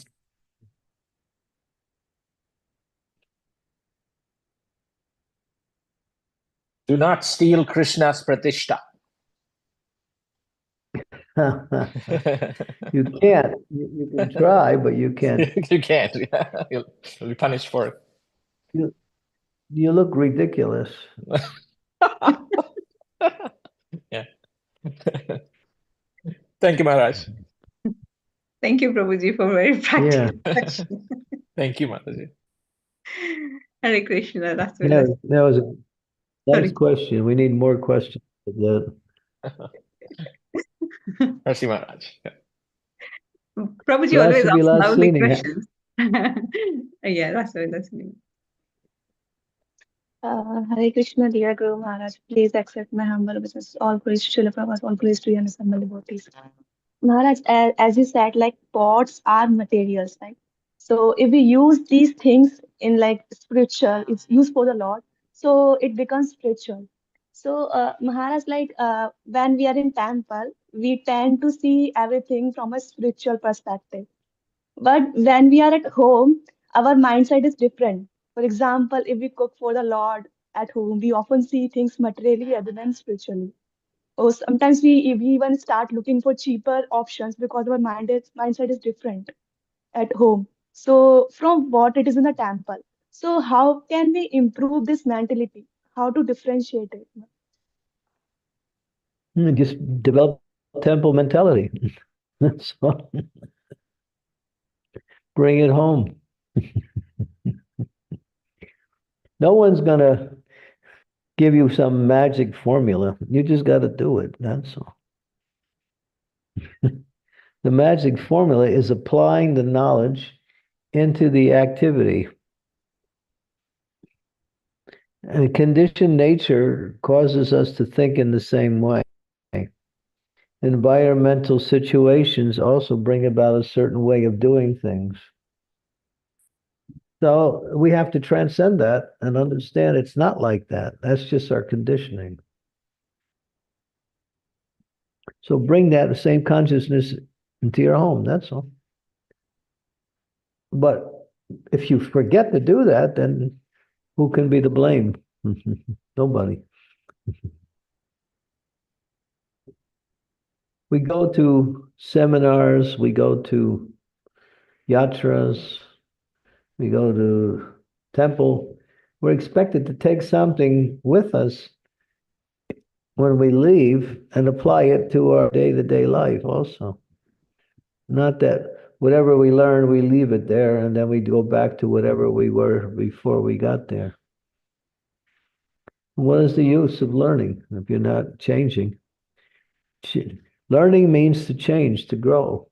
Speaker 4: Do not steal Krishna's pratishta.
Speaker 2: You can't. You can try, but you can't.
Speaker 4: You can't. Yeah. You'll be punished for it.
Speaker 2: You look ridiculous.
Speaker 4: Yeah. Thank you, Maharaj.
Speaker 1: Thank you, Prabhuji, for very practical question.
Speaker 4: Thank you, Mataji.
Speaker 1: Hare Krishna. That's
Speaker 2: Yeah,
Speaker 1: very
Speaker 2: that was a nice
Speaker 1: Sorry.
Speaker 2: question. We need more questions of that.
Speaker 4: Mercy, Maharaj. Yeah.
Speaker 1: Prabhuji
Speaker 2: Last
Speaker 1: always
Speaker 2: should be
Speaker 1: asks
Speaker 2: last
Speaker 1: lovely
Speaker 2: seating.
Speaker 1: questions. Yeah, that's me.
Speaker 5: Hare Krishna, dear Guru Maharaj, please accept my humble obeisance. All praise to Srila Prabhupada, all praise to you and assembled devotees. Maharaj, as you said, like pots are materials, right? So if we use these things in like spiritual, it's used for the Lord, so it becomes spiritual. So Maharaj, when we are in temple, we tend to see everything from a spiritual perspective. But when we are at home, our mindset is different. For example, if we cook for the Lord at home, we often see things materially rather than spiritually. Or sometimes we even start looking for cheaper options because our mindset is different at home. So from what it is in the temple. So how can we improve this mentality? How to differentiate it?
Speaker 2: Just develop temple mentality. That's all. Bring it home. No one's gonna give you some magic formula. You just got to do it. That's all. The magic formula is applying the knowledge into the activity. And conditioned nature causes us to think in the same way. Environmental situations also bring about a certain way of doing things. So we have to transcend that and understand it's not like that. That's just our conditioning. So bring that same consciousness into your home. That's all. But if you forget to do that, then who can be to blame? Nobody. We go to seminars, we go to yatras, we go to temple. We're expected to take something with us when we leave and apply it to our day-to-day life also. Not that whatever we learn, we leave it there and then we go back to whatever we were before we got there. What is the use of learning if you're not changing? Learning means to change, to grow.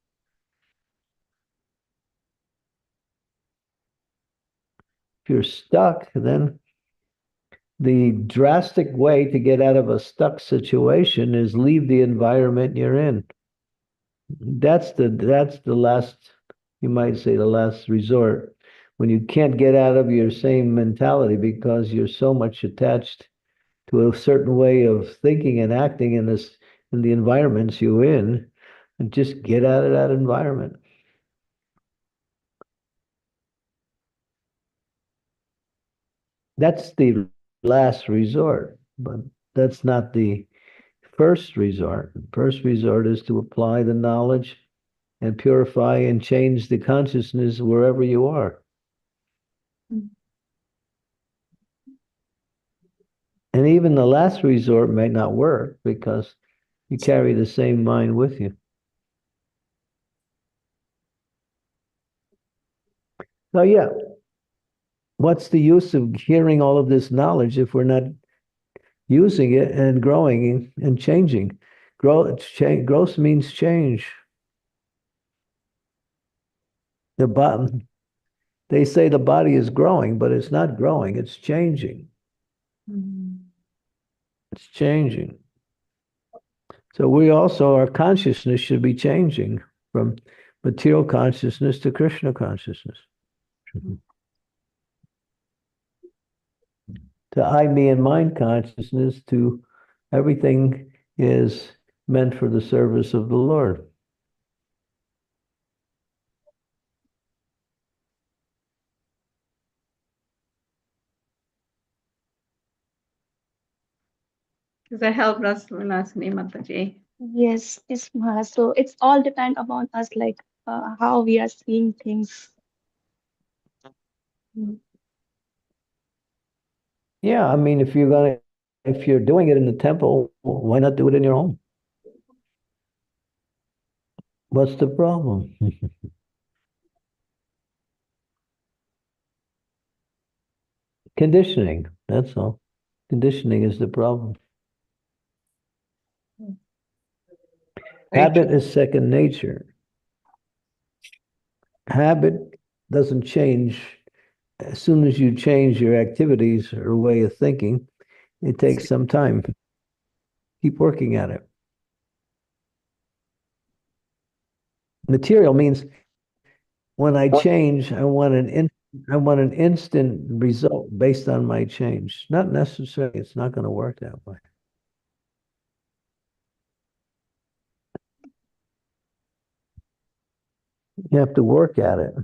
Speaker 2: If you're stuck, then the drastic way to get out of a stuck situation is leave the environment you're in. That's the last, you might say, the last resort. When you can't get out of your same mentality because you're so much attached to a certain way of thinking and acting in this in the environments you're in, and just get out of that environment. That's the last resort, but that's not the first resort. The first resort is to apply the knowledge and purify and change the consciousness wherever you are. And even the last resort may not work because you carry the same mind with you. So yeah, what's the use of hearing all of this knowledge if we're not using it and growing and changing? Growth means change. They say the body is growing, but it's not growing, it's changing. It's changing. So we also, our consciousness should be changing from material consciousness to Krishna consciousness. To I, me, and mind consciousness, to everything is meant for the service of the Lord.
Speaker 1: Does that help, Rasuni Mataji?
Speaker 5: Yes, yes, Maharaj. So it's all depend upon us, like how we are seeing things.
Speaker 2: Yeah, I mean, if you're doing it in the temple, why not do it in your home? What's the problem? Conditioning, that's all. Conditioning is the problem. Habit is second nature. Habit doesn't change. As soon as you change your activities or way of thinking, it takes some time. Keep working at it. Material means when I change, I want an instant result based on my change. Not necessarily, it's not going to work that way. You have to work at it.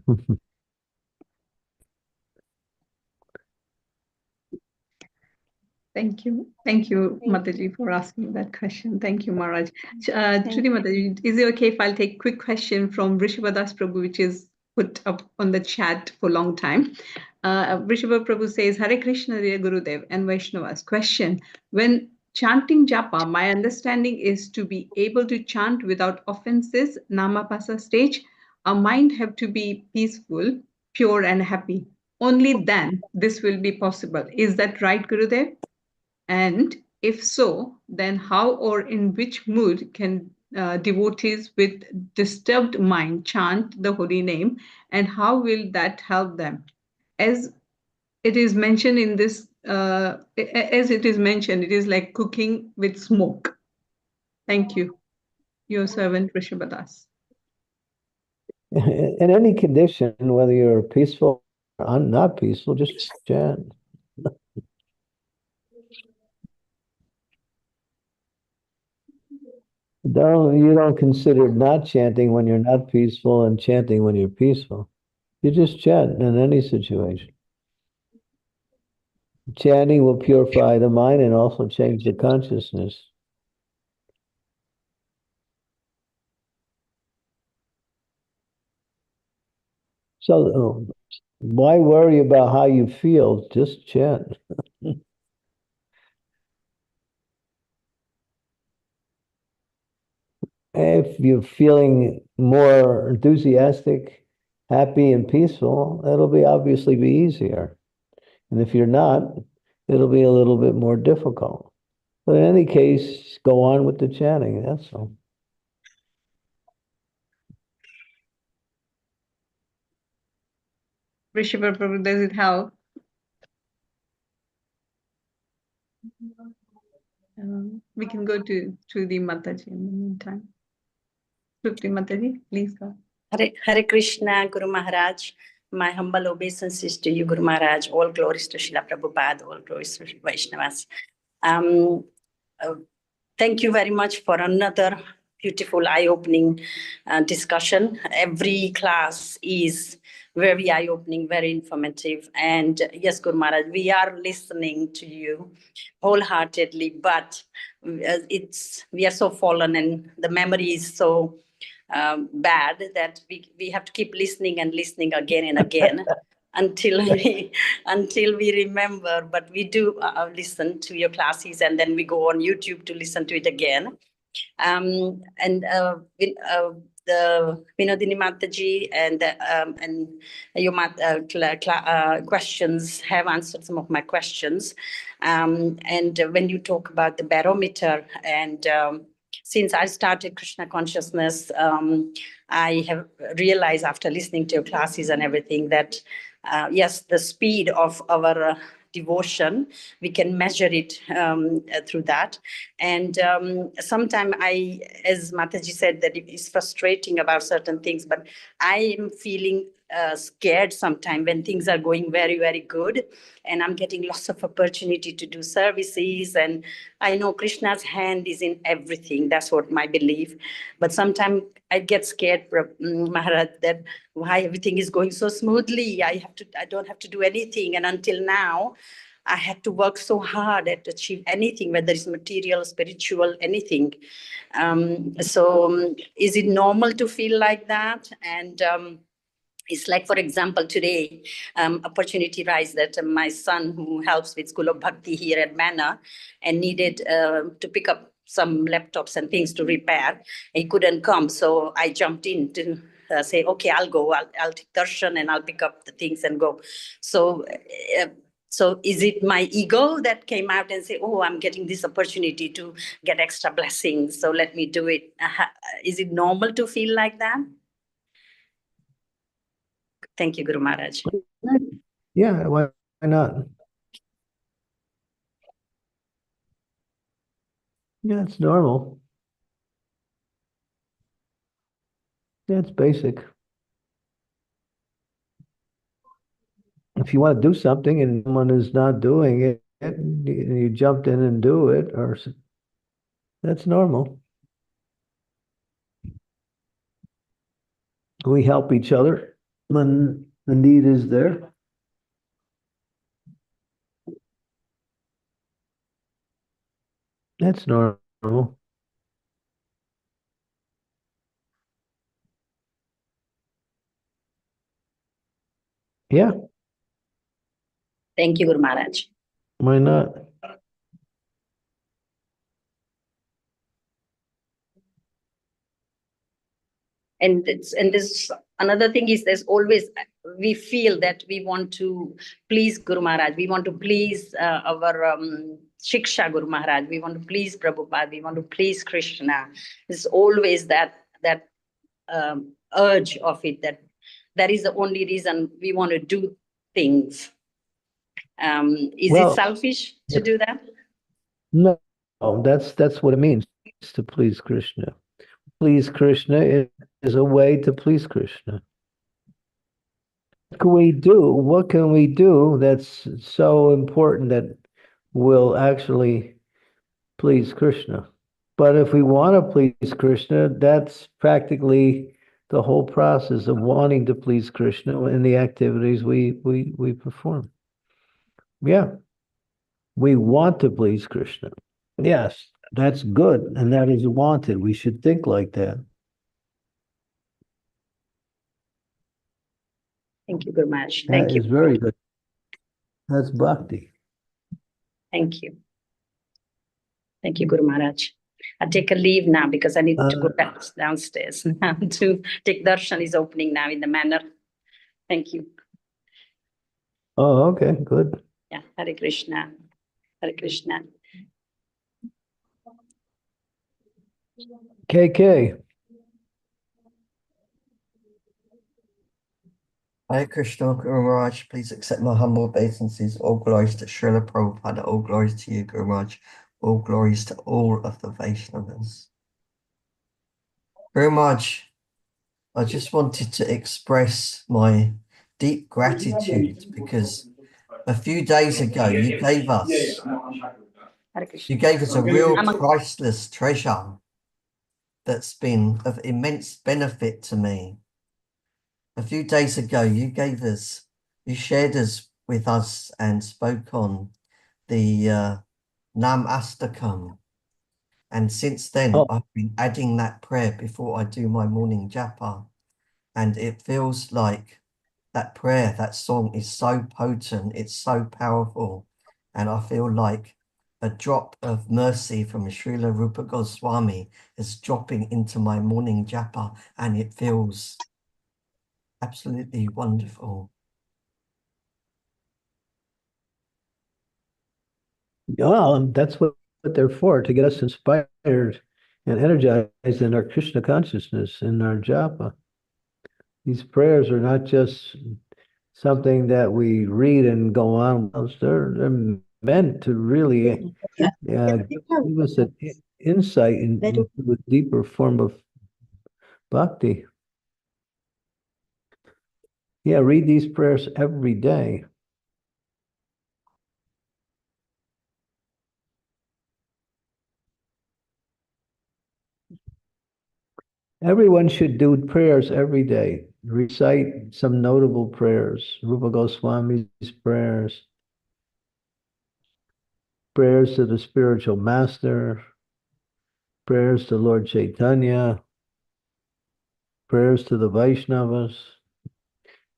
Speaker 1: Thank you. Thank you, Mataji, for asking that question. Thank you, Maharaj. Trudy Mataji, is it okay if I'll take a quick question from Rishabhadas Prabhu, which is put up on the chat for a long time? Rishabha Prabhu says, Hare Krishna, dear Gurudev and Vaishnavas. Question: when chanting japa, my understanding is to be able to chant without offenses, namapasa stage. Our mind have to be peaceful, pure and happy. Only then this will be possible. Is that right, Gurudev? And if so, then how or in which mood can devotees with disturbed mind chant the holy name, and how will that help them? As it is mentioned in this, it is like cooking with smoke. Thank you. Your servant, Rishabhadas.
Speaker 2: In any condition, whether you're peaceful or not peaceful, just chant. You don't consider not chanting when you're not peaceful and chanting when you're peaceful. You just chant in any situation. Chanting will purify the mind and also change the consciousness. So why worry about how you feel? Just chant. If you're feeling more enthusiastic, happy, and peaceful, it'll obviously be easier. And if you're not, it'll be a little bit more difficult. But in any case, go on with the chanting, that's all.
Speaker 1: Rishabha Prabhu, does it help? We can go to the Mataji in the meantime. Trupti Mataji, please go.
Speaker 6: Hare Krishna, Guru Maharaj. My humble obeisances to you, Guru Maharaj. All glories to Srila Prabhupada, all glories to Vaishnavas. Thank you very much for another beautiful, eye-opening discussion. Every class is very eye-opening, very informative. And yes, Guru Maharaj, we are listening to you wholeheartedly, but we are so fallen and the memory is so bad that we have to keep listening and listening again and again. until we remember. But we do listen to your classes, and then we go on YouTube to listen to it again. The Vinodini Mataji and your questions have answered some of my questions. And when you talk about the barometer, and since I started Krishna consciousness, I have realized after listening to your classes and everything that yes, the speed of our devotion, we can measure it through that. And sometimes as Mataji said, that it is frustrating about certain things, but I am feeling scared sometimes when things are going very, very good, and I'm getting lots of opportunity to do services. And I know Krishna's hand is in everything. That's what my belief. But sometimes I get scared, Maharaj, that why everything is going so smoothly. I don't have to do anything. And until now, I had to work so hard to achieve anything, whether it's material, spiritual, anything. So is it normal to feel like that? And it's like, for example, today, opportunity rise that my son, who helps with School of Bhakti here at Manor, and needed to pick up some laptops and things to repair. He couldn't come, so I jumped in to say, okay, I'll go. I'll take darshan and I'll pick up the things and go. So is it my ego that came out and say, oh, I'm getting this opportunity to get extra blessings, so let me do it? Is it normal to feel like that? Thank you, Guru Maharaj.
Speaker 2: Yeah, why not? Yeah, it's normal. Yeah, it's basic. If you want to do something and someone is not doing it, and you jumped in and do it, or that's normal. We help each other when the need is there. That's normal. Yeah.
Speaker 6: Thank you, Guru Maharaj.
Speaker 2: Why not?
Speaker 6: And this another thing is, there's always, we feel that we want to please Guru Maharaj, we want to please our Shiksha Guru Maharaj, we want to please Prabhupada, we want to please Krishna. There's always that urge of it, that is the only reason we want to do things. Is it selfish to do that?
Speaker 2: No, that's what it means to please Krishna. Please Krishna is a way to please Krishna. What can we do that's so important that will actually please Krishna? But if we want to please Krishna, that's practically the whole process of wanting to please Krishna in the activities we perform. Yeah. We want to please Krishna. Yes, that's good, and that is wanted. We should think like that.
Speaker 6: Thank you, Guru Maharaj. Thank you.
Speaker 2: That is very good. That's bhakti.
Speaker 6: Thank you. Thank you, Guru Maharaj. I'll take a leave now because I need to go back downstairs now to take darshan. Is opening now in the manor. Thank you.
Speaker 2: Oh, okay, good.
Speaker 6: Yeah, Hare Krishna. Hare Krishna.
Speaker 2: KK.
Speaker 7: Hare Krishna, Guru Maharaj, please accept my humble obeisances. All glories to Srila Prabhupada, all glories to you, Guru Maharaj, all glories to all of the Vaishnavas. Guru Maharaj, I just wanted to express my deep gratitude because a few days ago you gave us
Speaker 6: Hare Krishna.
Speaker 7: You gave us a real
Speaker 6: Among-
Speaker 7: priceless treasure that's been of immense benefit to me. A few days ago, you shared us with us and spoke on the Nam Astakam. And since then,
Speaker 2: Oh.
Speaker 7: I've been adding that prayer before I do my morning japa. And it feels like that prayer, that song is so potent, it's so powerful. And I feel like a drop of mercy from Srila Rupa Goswami is dropping into my morning japa, and it feels absolutely wonderful.
Speaker 2: Well, that's what they're for, to get us inspired and energized in our Krishna consciousness, in our japa. These prayers are not just something that we read and go on. They're meant to really give us an insight into a deeper form of bhakti. Yeah, read these prayers every day. Everyone should do prayers every day. Recite some notable prayers. Rupa Goswami's prayers, prayers to the spiritual master, prayers to Lord Chaitanya, prayers to the Vaishnavas.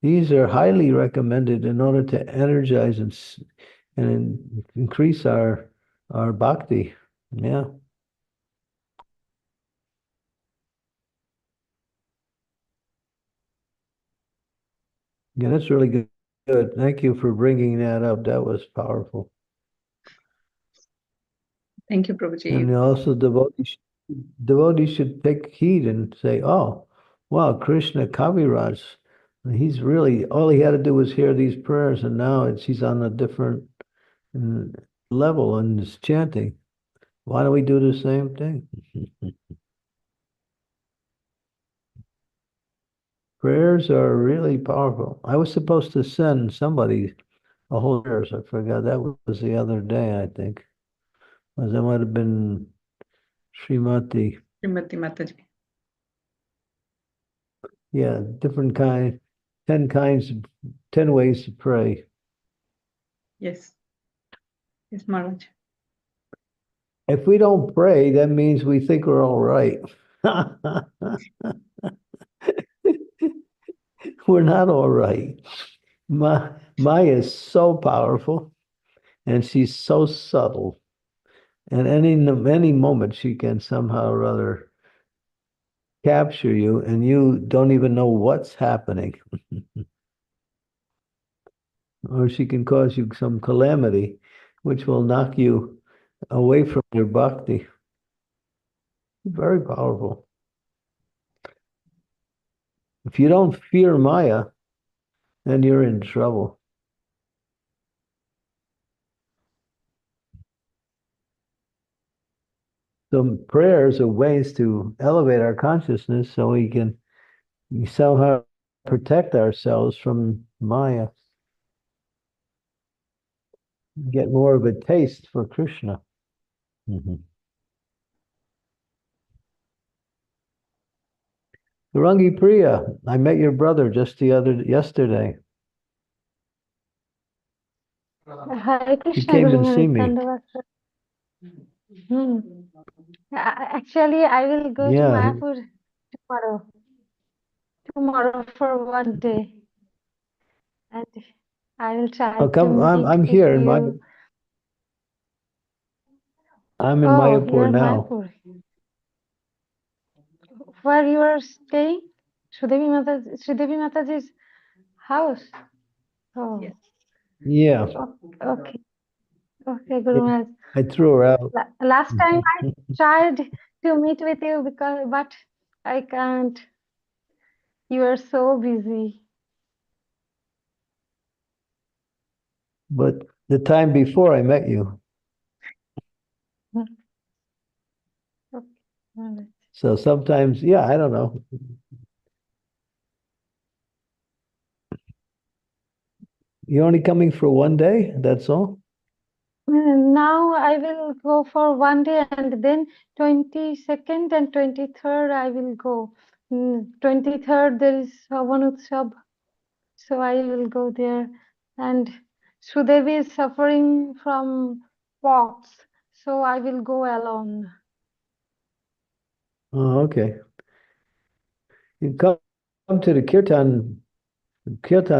Speaker 2: These are highly recommended in order to energize and increase our bhakti. Yeah. Yeah, that's really good. Good. Thank you for bringing that up. That was powerful.
Speaker 1: Thank you, Prabhuji.
Speaker 2: And also devotees should take heed and say, oh, wow, Krishna Kaviraj, he's really, all he had to do was hear these prayers, and now he's on a different level and is chanting. Why don't we do the same thing? Prayers are really powerful. I was supposed to send somebody a whole prayers. I forgot. That was the other day, I think. That might have been Srimati.
Speaker 1: Srimati Mataji.
Speaker 2: Yeah, different 10 ways to pray.
Speaker 1: Yes. Yes, Maharaj.
Speaker 2: If we don't pray, that means we think we're all right. We're not all right. Maya is so powerful, and she's so subtle. And any moment she can somehow or other capture you, and you don't even know what's happening. Or she can cause you some calamity, which will knock you away from your bhakti. Very powerful. If you don't fear Maya, then you're in trouble. So prayers are ways to elevate our consciousness so we can somehow protect ourselves from Maya. Get more of a taste for Krishna. Rangi Priya, I met your brother just yesterday.
Speaker 8: Hare
Speaker 2: He
Speaker 8: Krishna,
Speaker 2: came
Speaker 8: Guru
Speaker 2: and see
Speaker 8: Maharaj.
Speaker 2: me.
Speaker 8: Hmm. Actually, I will go to
Speaker 2: Yeah.
Speaker 8: Mayapur tomorrow. Tomorrow for one day, and I will try
Speaker 2: Oh,
Speaker 8: to
Speaker 2: come. I'm
Speaker 8: meet with
Speaker 2: here in
Speaker 8: you.
Speaker 2: I'm in
Speaker 8: Oh, you
Speaker 2: Mayapur
Speaker 8: are
Speaker 2: now.
Speaker 8: Mayapur. Where you are staying? Sridevi Mataji's house. Oh,
Speaker 1: Yes.
Speaker 2: Yeah.
Speaker 8: okay. Okay, Guru Maharaj.
Speaker 2: I threw her out.
Speaker 8: Last time I tried to meet with you but I can't. You are so busy.
Speaker 2: But the time before I met you.
Speaker 8: Okay. Maharaj.
Speaker 2: So sometimes, yeah, I don't know. You're only coming for one day? That's all?
Speaker 8: Now I will go for 1 day, and then 22nd and 23rd I will go. 23rd there is Savan Utsav, so I will go there. And Sudevi is suffering from pox, so I will go alone.
Speaker 2: Oh, okay. You come to the Kirtan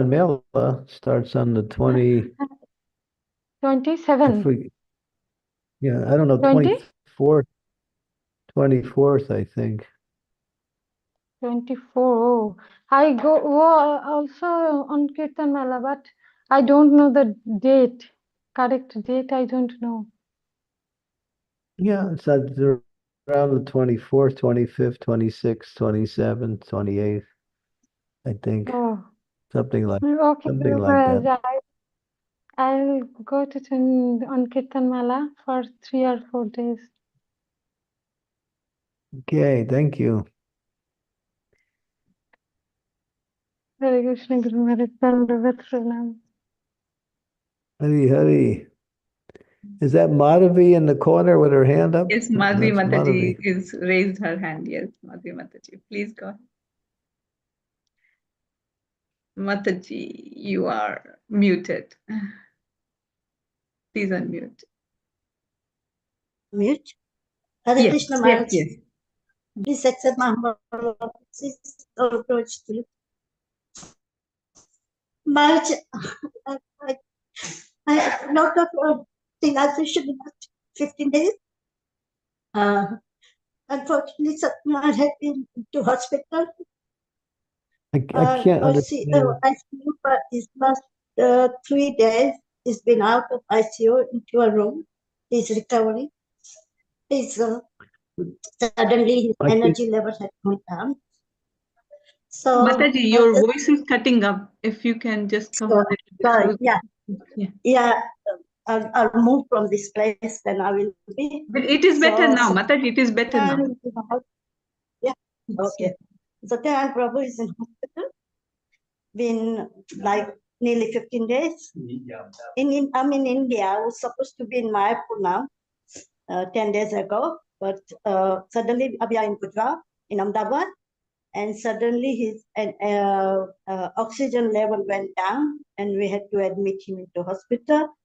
Speaker 2: Mela starts on the 20,
Speaker 8: 27,
Speaker 2: I don't know,
Speaker 8: 20,
Speaker 2: 24th, I think.
Speaker 8: 24. Oh, I go also on Kirtan Mela, but I don't know the date, correct date, I don't know.
Speaker 2: Yeah, it's around the 24th, 25th, 26th, 27th, 28th, I think.
Speaker 8: Oh,
Speaker 2: Something like
Speaker 8: okay,
Speaker 2: that.
Speaker 8: I'll go to on Kirtan Mala for 3 or 4 days.
Speaker 2: Okay, thank you.
Speaker 8: Hare Krishna Guru Maharaj, Dandavat Pranam.
Speaker 2: Hari. Is that Madhavi in the corner with her hand up?
Speaker 1: Yes, Madhvi
Speaker 2: That's
Speaker 1: Mataji
Speaker 2: Madhavi.
Speaker 1: is raised her hand. Yes, Madhvi Mataji. Please go ahead. Mataji, you are muted. Please unmute.
Speaker 9: Mute. Hare
Speaker 1: Yes,
Speaker 9: Krishna
Speaker 1: yes,
Speaker 9: Maharaj.
Speaker 1: yes.
Speaker 9: Please accept my humble approach to you. Maharaj, I have a lot of things I should in 15 days. Unfortunately, I had been to hospital.
Speaker 2: I can't understand.
Speaker 9: ICU, but this last 3 days, he's been out of ICU into a room. He's recovering. He's suddenly his energy level had gone down. So
Speaker 1: Mataji, your voice is cutting up. If you can just come a little bit closer.
Speaker 9: Yeah. I'll move from this place, then I will be.
Speaker 1: But it is better now, Mataji. It is better now.
Speaker 9: Yeah. Okay. So then Prabhu is in hospital. Been like nearly 15 days. I'm in India. I was supposed to be in Mayapur now, 10 days ago, but suddenly we are in Gujarat, in Ahmedabad, and suddenly his oxygen level went down, and we had to admit him into hospital.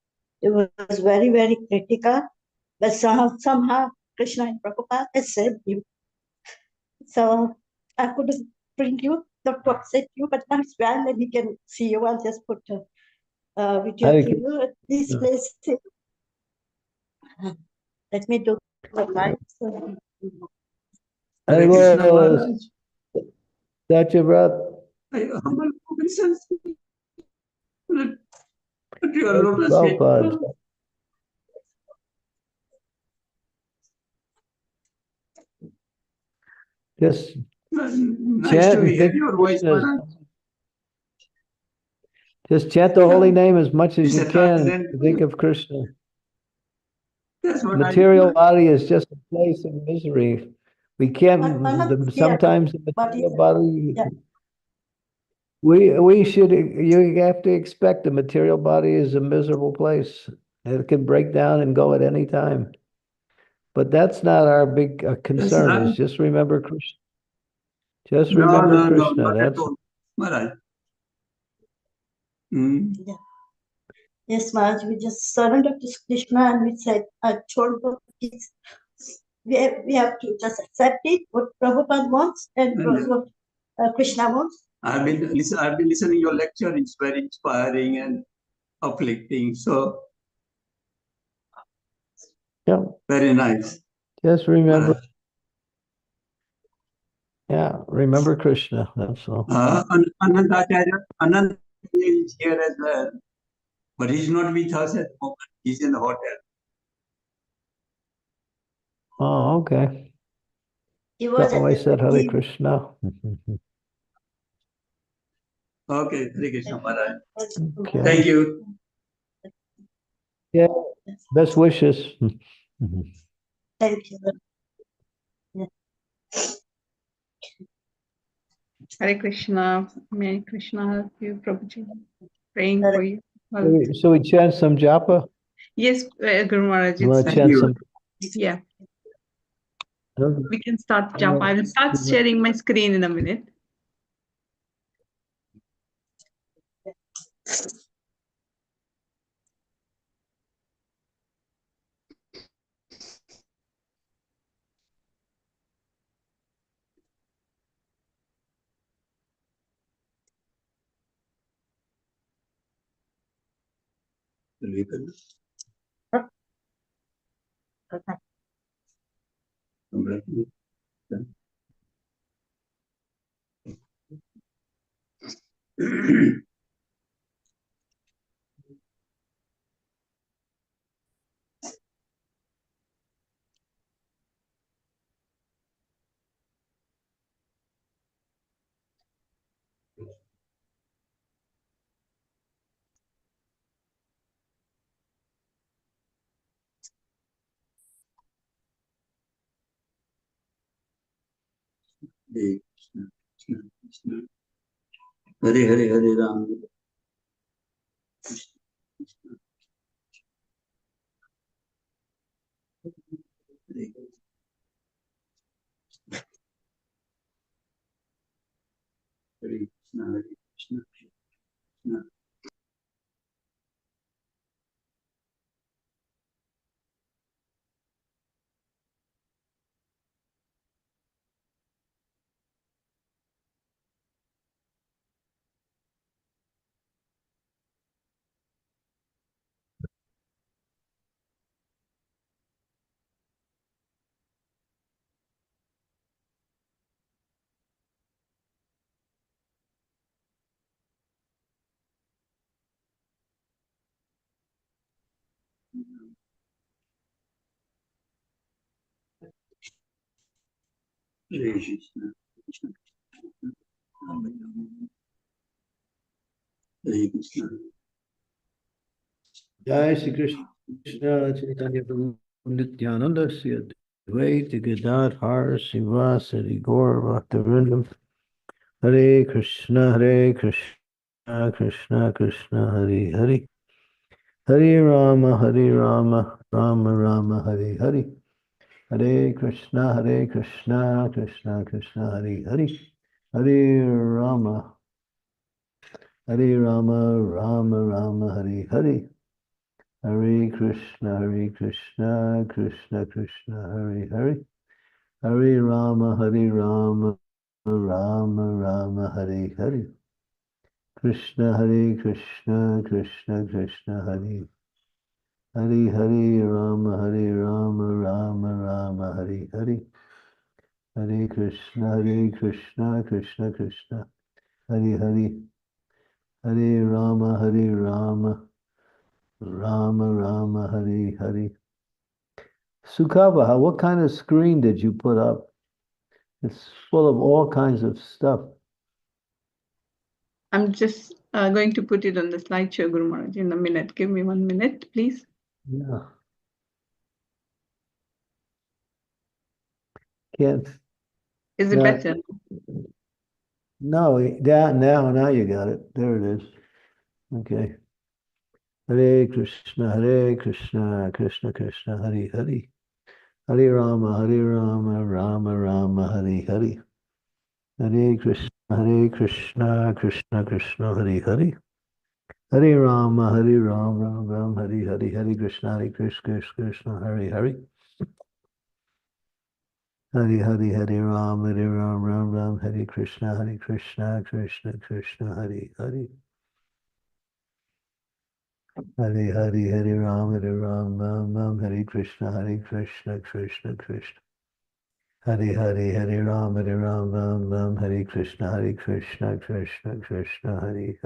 Speaker 9: It was very, very critical, but somehow Krishna and Prabhupada has saved him. So I couldn't bring you, not to upset you, but now it's well, and he can see you. I'll just put a video to you at this place. Let me do the lights.
Speaker 2: I was Satyavrat. Prabhupada. Just chant and think your voice, just chant the holy name as much as you can. Think of Krishna. Material body is just a place of misery. We can't. Sometimes the material body. We should. You have to expect the material body is a miserable place. It can break down and go at any time. But that's not our big concern. Is just remember Krishna. Just remember Krishna. That's
Speaker 9: Maharaj. Yes, Maharaj, we just surrendered to Krishna and we said, I told we have to just accept it, what Prabhupada wants and what Krishna wants.
Speaker 10: I've been listening your lecture. It's very inspiring and uplifting. So,
Speaker 2: yeah,
Speaker 10: very nice.
Speaker 2: Just remember. Yeah, remember Krishna. That's all.
Speaker 10: Anand is here as well, but he's not with us at the moment. He's in the hotel.
Speaker 2: Oh, okay.
Speaker 9: He was
Speaker 2: so I said Hare Krishna.
Speaker 10: Okay, Hare Krishna Maharaj.
Speaker 2: Okay.
Speaker 10: Thank you.
Speaker 2: Yeah, best wishes.
Speaker 9: Thank you. Yeah.
Speaker 1: Hare Krishna. May Krishna help you, Prabhuji. Praying for you.
Speaker 2: So we chant some japa.
Speaker 1: Yes, Guru Maharaj,
Speaker 2: You want
Speaker 1: it's
Speaker 2: to chant
Speaker 10: you.
Speaker 2: some?
Speaker 1: yeah.
Speaker 2: Okay.
Speaker 1: We can start japa. I will start sharing my screen in a minute.
Speaker 10: Hare Hare Hare Ram. Hare Krishna, Hare Krishna, Krishna. Hare Krishna, Krishna, Ram Ram. Hare Krishna.
Speaker 2: Jai Shri Krishna Chaitanya Prabhu Nityananda Sri Advaita Gadadhar Sivasari Gaur Bhaktivinoda Hare Krishna Krishna Krishna Hare Hare Hare Rama Rama Rama Hare Hare Hare Krishna Krishna Krishna Hare Hare Hare Rama Rama Rama Hare Hare Hare Krishna Krishna Krishna Hare Hare Hare Rama Rama Rama Hare Hare Krishna Krishna Krishna Hare Hare Rama Rama Hare Hare Hare Krishna Krishna Hare Hare Hare Rama Rama Hare Hare. Sukava, what kind of screen did you put up? It's full of all kinds of stuff.
Speaker 1: I'm just going to put it on the slideshow, Guru Maharaj, in a minute. Give me 1 minute, please.
Speaker 2: Yeah. Can't.
Speaker 1: Is it better?
Speaker 2: No, now you got it. There it is. Okay. Hare Krishna Krishna Krishna Hare Hare Hare Rama Rama Rama Hare Hare Hare Krishna Krishna Krishna Hare Hare Hare Rama Ram Hare Hare Hare Krishna Krishna Hare Hare Hare Ram Ram Hare Krishna Krishna Krishna Hare Hare Hare Ram Ram Hare Krishna Krishna Krishna Hare Ram Ram Hare Krishna Krishna Krishna Hare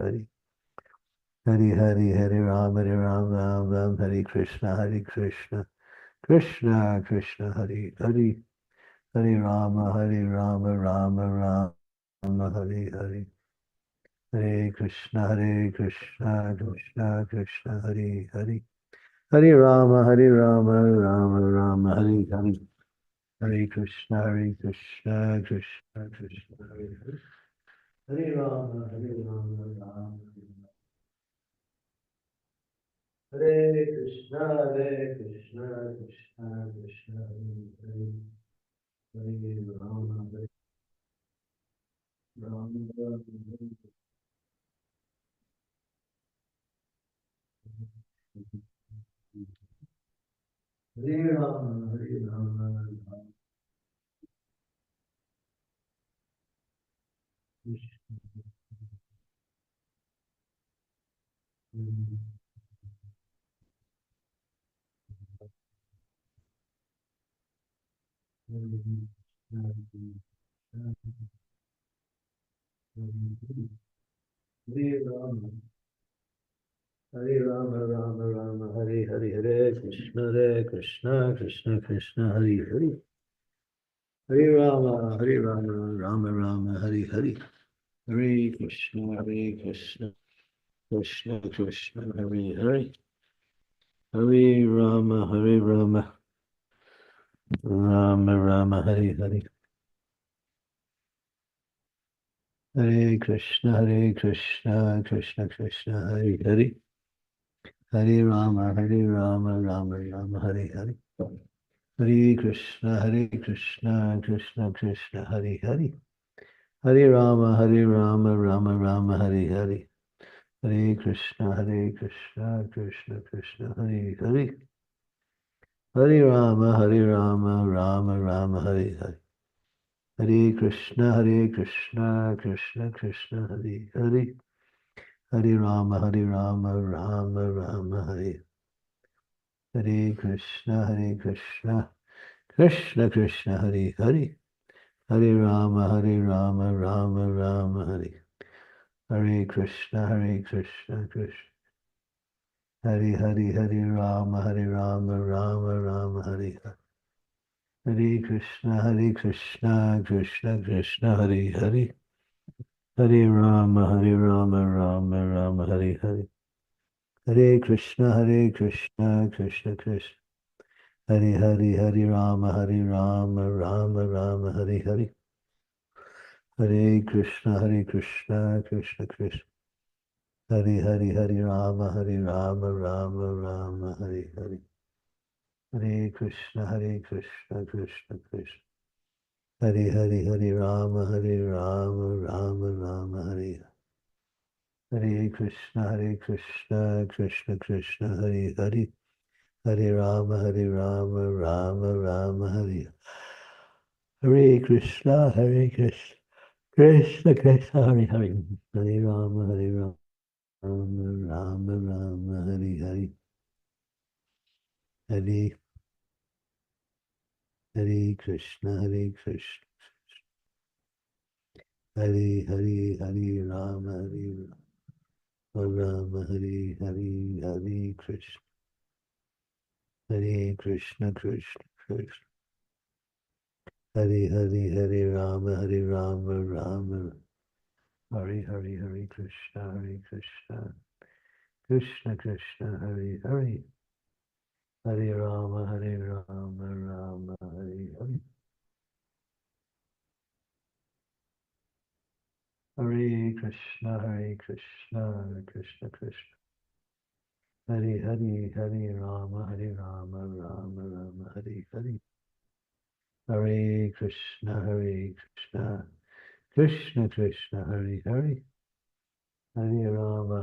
Speaker 2: Hare Hare Ram Ram Hare Krishna Krishna Krishna Hare Hare Hare Rama Rama Hare Hare Hare Krishna Krishna Hare Hare Hare Rama Rama Hare Hare Hare Krishna Krishna Hare Hare Hare Rama Rama Hare Krishna, Krishna Krishna, Hare Hare Rama, Hare Rama, Hare Rama, Hare Rama, Hare Rama, Hare Rama, Rama Rama, Hare Hare, Hare Krishna, Krishna Krishna, Hare Hare. Hare Rama, Rama Rama, Hare Hare. Hare Krishna, Krishna Krishna, Hare Hare. Hare Rama, Rama Rama, Hare Hare. Hare Krishna, Krishna Krishna, Hare Hare. Hare Rama, Rama Rama, Hare Hare. Hare Krishna, Krishna Krishna, Hare Hare. Hare Rama, Rama Rama, Hare Hare. Hare Krishna, Krishna Krishna, Hare Hare. Hare Rama, Rama Rama, Hare Hare. Hare Krishna, Krishna Krishna, Hare Hare. Hare Rama, Rama Rama, Hare. Hare Krishna, Krishna Krishna, Hare Hare. Hare Rama, Rama Rama, Hare. Hare Krishna, Krishna. Hare Hare, Hare Rama, Rama Rama, Hare Hare. Hare Krishna, Krishna Krishna, Hare Hare. Hare Rama, Rama Rama, Hare Hare. Hare Krishna, Krishna Krishna. Hare Hare, Hare Rama, Rama Rama, Hare Hare. Hare Krishna, Krishna Krishna. Hare Hare, Hare Rama, Rama Rama, Hare Hare. Hare Krishna, Krishna. Hare Hare, Hare Rama, Rama Rama, Hare Hare. Hare Krishna, Krishna, Hare Hare. Hare Rama, Rama Rama, Hare. Hare Krishna, Krishna Krishna, Hare Hare. Hare Rama, Rama Rama, Hare Hare. Hare Krishna, Hare Hare Rama, Rama, Hare Krishna. Hare Krishna, Krishna. Hare Rama, Rama. Hare Krishna, Krishna, Hare. Hare Rama, Rama, Hare. Hare Krishna, Krishna. Hare Rama, Rama, Hare. Hare Krishna, Krishna, Hare Hare. Hare Rama,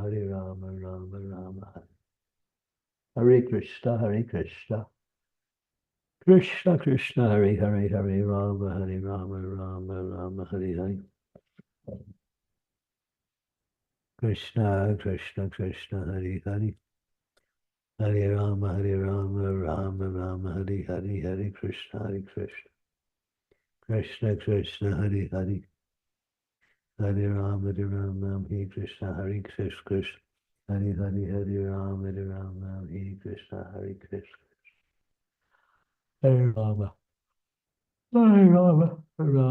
Speaker 2: Rama. Hare Krishna, Krishna, Hare Rama, Rama, Hare Hare. Krishna, Hare Hare. Hare Rama, Rama, Hare Hare. Hare Krishna, Krishna, Hare Hare. Hare Rama, Hare Krishna, Krishna. Hare Rama, Hare Krishna, Krishna. Hare Rama,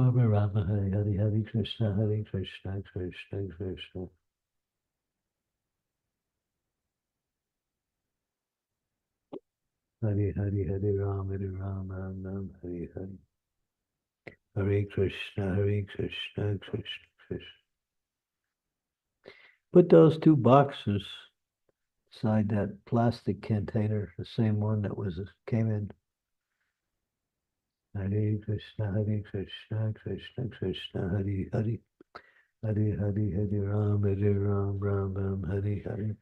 Speaker 2: Rama, Hare Krishna, Krishna. Hare Rama, Hare Hare. Hare Krishna, Krishna. Put those two boxes inside that plastic container, the same one that came in. Hare Krishna, Krishna Krishna, Hare Hare, Hare Ram, Ram Ram, Hare Hare.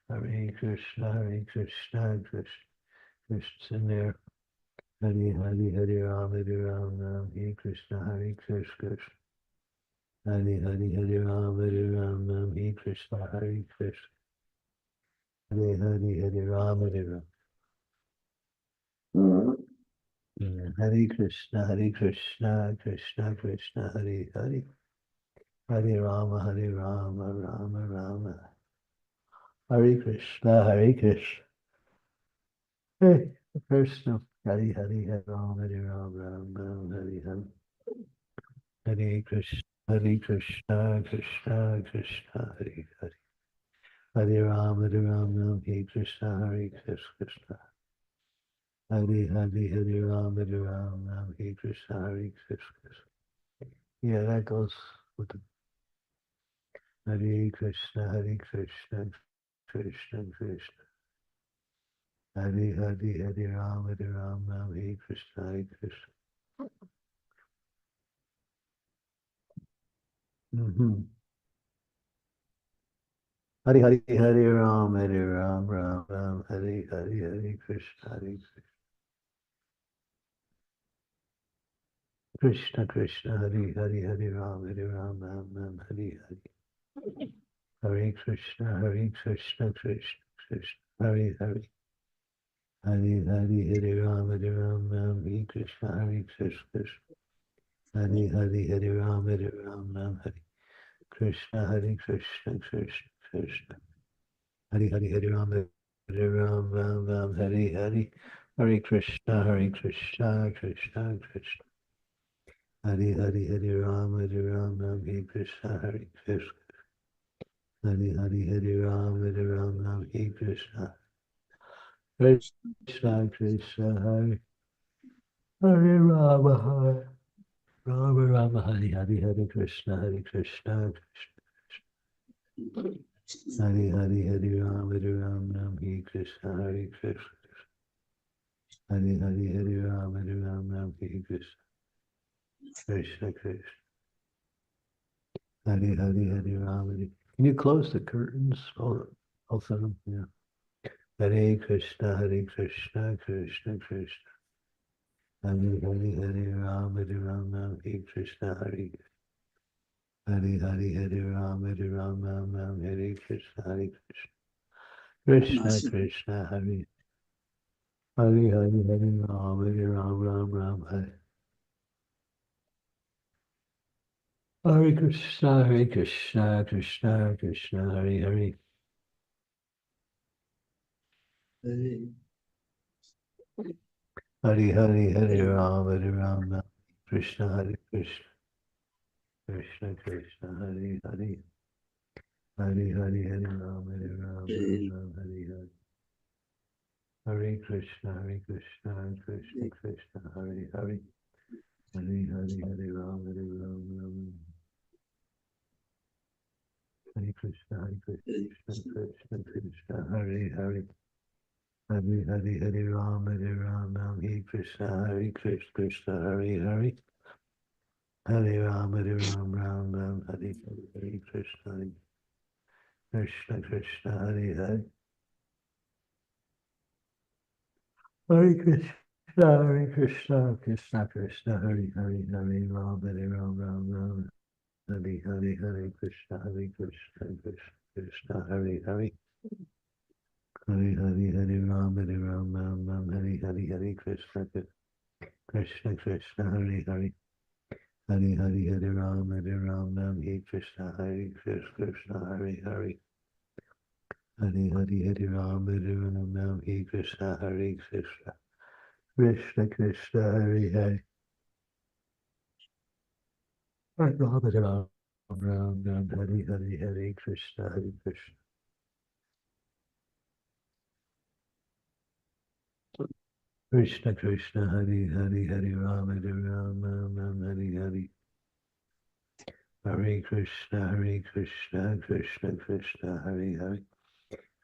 Speaker 2: Hare Krishna, Krishna's in there. Hare Ram, Ram, Hare Krishna, Krishna. Hare Ram, Ram, Hare Krishna, Krishna. Hare Ram, Ram. Hare Krishna, Krishna Krishna, Hare Hare. Hare Rama, Rama Rama. Hare Krishna, Krishna. Hey, Krishna, Hare Ram, Ram Ram, Hare Hare. Hare Krishna, Krishna Krishna, Hare Hare. Hare Ram, Ram, Hare Krishna, Krishna. Hare Ram, Ram, Hare Krishna, Krishna. Yeah, that goes with the Hare Krishna, Krishna Krishna. Hare Ram, Ram, Hare Krishna, Krishna. Hare Ram, Ram Ram, Hare Krishna, Krishna Krishna, Hare Ram, Ram Ram, Hare Hare. Hare Krishna, Krishna Krishna, Hare Hare. Hare Ram, Ram, Hare Krishna, Krishna. Hare Ram, Ram, Hare Krishna, Krishna Krishna. Hare Ram, Ram, Hare Hare. Hare Krishna, Krishna Krishna. Hare Ram, Ram, Hare Krishna, Krishna. Hare Ram, Ram, Hare Krishna. Krishna Krishna, Hare Rama, Rama, Hare Krishna, Krishna. Hare Ram, Ram, Hare Krishna, Krishna. Hare Ram, Ram, Hare Krishna. Krishna Krishna. Hare Ram, Hare. Can you close the curtains? Both of them, yeah. Hare Krishna, Krishna Krishna. Hare Ram, Ram, Hare Krishna, Hare. Hare Ram, Ram, Hare Krishna, Krishna. Krishna Krishna, Hare. Hare Ram, Hare. Hare Krishna, Krishna Krishna, Hare Hare. Hare Ram, Krishna, Hare Krishna. Krishna Krishna, Hare Hare. Hare Ram, Ram, Hare Hare. Hare Krishna, Krishna Krishna, Hare Hare. Hare Ram, Ram. Hare Krishna, Krishna Krishna, Hare Hare. Hare Ram, Ram, Hare Krishna, Krishna, Hare Hare. Hare Ram, Ram, Hare Krishna, Krishna, Hare Hare. Hare Krishna, Krishna Krishna, Hare Hare, Hare Ram, Ram, Hare Krishna, Krishna, Hare Hare. Hare Ram, Ram, Hare Krishna, Krishna, Hare Hare. Hare Ram, Ram, Hare Krishna, Krishna, Hare Hare. Hare Ram, Ram, Hare Krishna, Krishna. Krishna, Hare Hare. Hare Ram, Ram, Hare Krishna, Krishna. Krishna, Hare Ram, Ram, Hare Hare. Hare Krishna, Krishna Krishna, Hare Hare.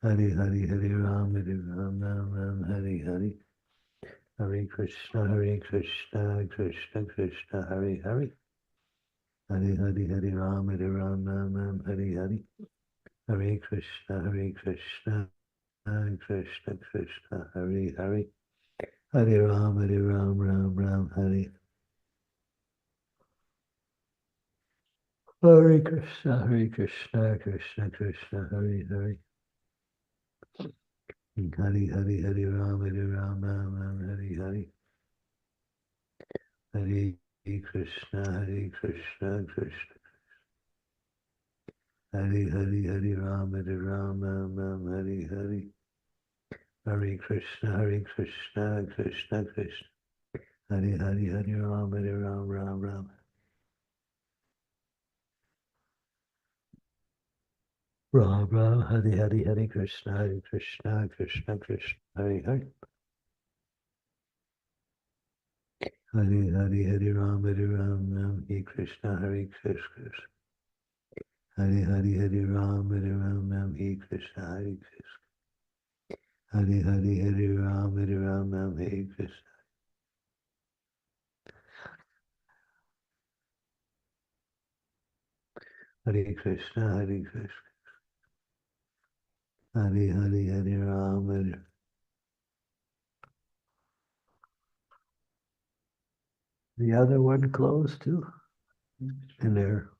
Speaker 2: Hare Hare Hare Ram, Ram Ram, Hare Hare. Hare Krishna, Krishna Krishna, Hare Hare. Hare Hare Hare Ram, Ram Hare Hare. Hare Krishna, Krishna Krishna, Hare Hare. Hare Ram, Ram Hare. Hare Krishna, Krishna Krishna, Hare Hare. Hare Hare Hare Ram, Ram Hare Hare. Hare Krishna, Krishna Hare Hare Hare Ram, Ram Hare Hare. Hare Krishna, Krishna Krishna. Hare Hare Hare Ram, Ram. Ram Ram, Hare Hare Hare Krishna, Krishna Krishna, Hare Hare. Hare Hare Hare Ram, Ram, Hare Krishna, Krishna. Hare Hare Hare Ram, Ram, Hare Krishna, Krishna. Hare Hare Hare Ram, Ram, Hare Krishna. Hare Krishna, Krishna. Hare Hare Hare Ram, The other one closed too? In there.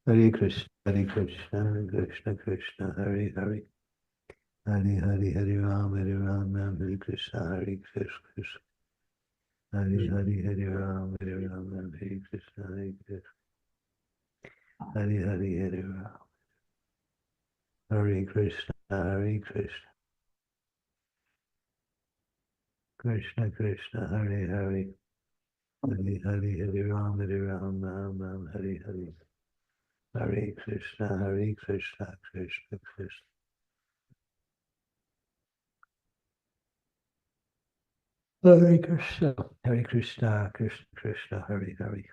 Speaker 2: Hare Krishna, Krishna Krishna, Hare Hare. Hare Hare Hare Ram, Hare Krishna, Krishna. Hare Hare Hare Ram, Hare Krishna, Krishna. Hare Hare Hare Ram. Hare Krishna, Krishna. Krishna Krishna, Hare Hare. Hare Hare Hare Ram, Hare Hare. Hare Krishna, Krishna Krishna. Hare Krishna, Krishna Krishna, Hare Hare.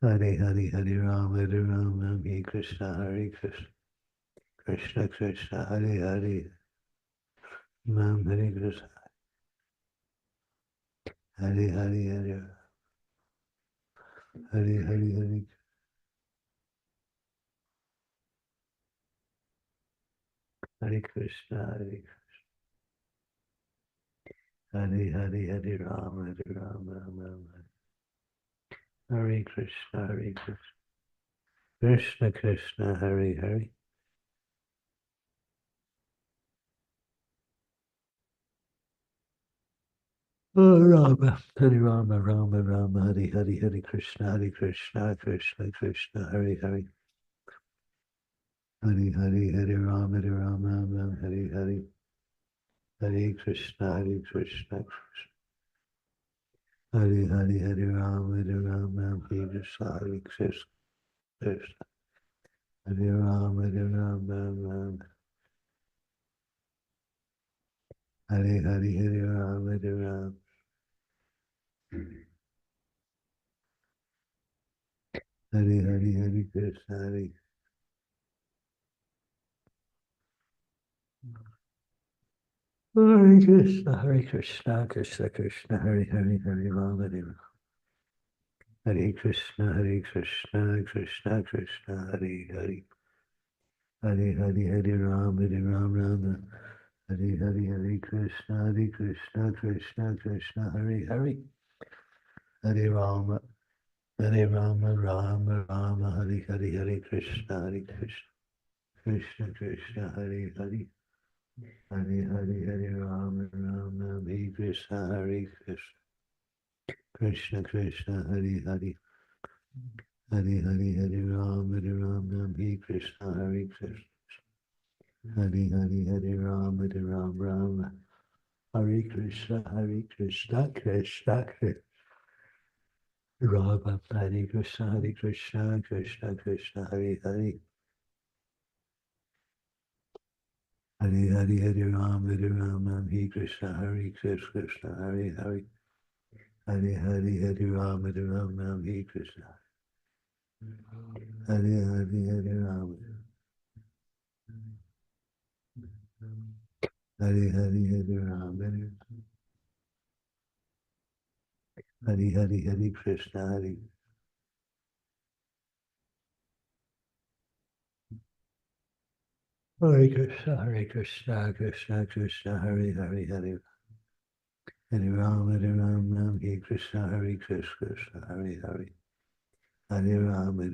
Speaker 2: Hare Hare Hare Ram, Hare Krishna, Krishna. Krishna Krishna, Hare Hare. Ram Hare Krishna. Hare Hare Hare. Hare Hare Hare. Hare Krishna, Hare Hare Hare Ram, Ram. Hare Krishna, Krishna. Krishna Krishna, Hare Hare. Oh, Rama, Hare Rama, Rama, Hare Hare, Hare Krishna, Krishna Krishna, Hare Hare. Hare Hare, Hare Rama, Hare Hare. Hare Krishna, Krishna. Hare Hare, Hare Rama, Hare Krishna, Krishna. Hare Rama, Hare Hare, Hare Rama, Hare Hare, Hare Krishna, Hare Krishna, Krishna Krishna, Hare Hare, Hare Rama, Hare Krishna, Krishna Krishna, Hare Hare. Hare Hare, Hare Rama, Rama. Hare Hare, Hare Krishna, Krishna Krishna, Hare Hare. Hare Rama, Rama, Hare Hare, Hare Krishna, Krishna Krishna, Hare Hare. Hare Hare, Hare Rama, Hare Krishna, Krishna Krishna, Hare Hare. Hare Hare, Hare Rama, Hare Krishna, Krishna. Hare Hare, Hare Rama, Rama. Hare Krishna, Krishna Krishna, Rama. Hare Krishna, Krishna Krishna, Hare Hare. Hare Hare, Hare Rama, Hare Krishna, Krishna Hare Hare. Hare Hare Hare Ram Ram Hare Krishna. Hare Hare Hare Ram. Hare Hare Hare Ram Hare Hare Hare Krishna Hare. Hare Krishna Krishna Krishna Hare Hare Hare. Hare Ram Hare Krishna Hare Krishna Hare Hare. Hare Ram Hare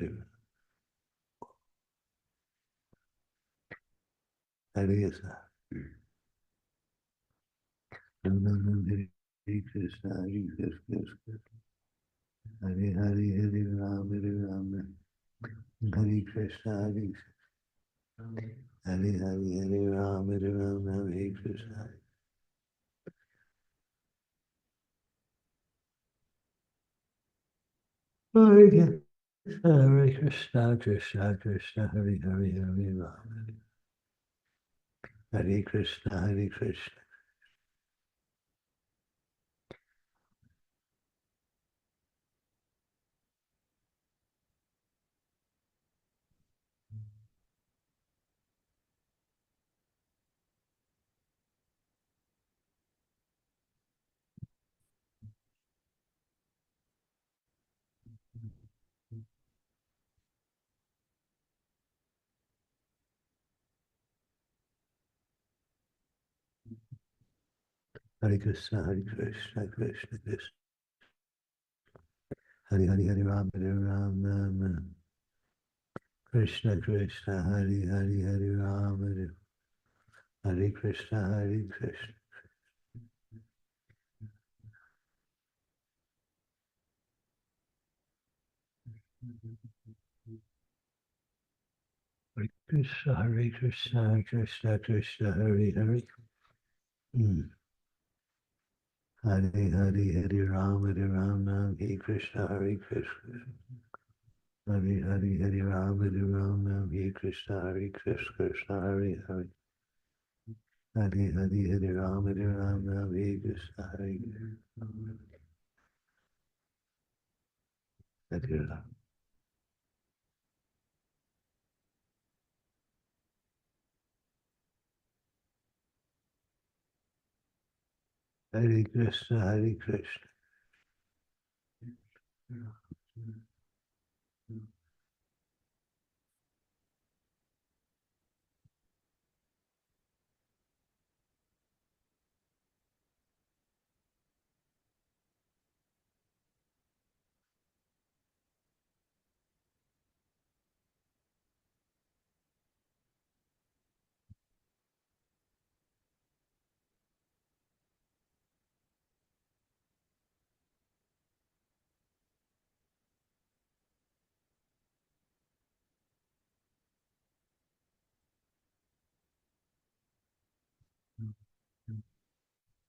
Speaker 2: Krishna Hare Krishna Hare Hare Hare Ram Hare Krishna Hare Hare Hare Ram Hare Krishna. Hare Krishna Krishna Krishna Hare Hare Hare Ram Hare Krishna Hare Krishna. Hare Krishna Krishna Krishna. Hare Hare Ram Ram. Krishna Krishna Hare Hare Ram Hare Krishna Hare Krishna. Hare Krishna Krishna Krishna Hare Hare. Hare Hare Ram Hare Krishna Hare Krishna. Hare Hare Ram Hare Krishna Hare Krishna Hare Hare. Hare Hare Ram Hare Krishna Hare Krishna. Hare Ram. Hare Krishna Hare Krishna.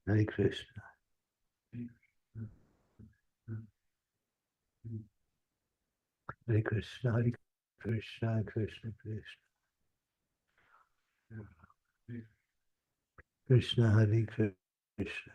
Speaker 2: Hare Krishna. Hare Krishna, Hare Krishna, Krishna Krishna. Krishna, Hare Krishna.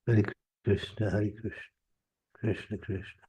Speaker 2: Hare Krishna, Hare Krishna, Krishna Krishna.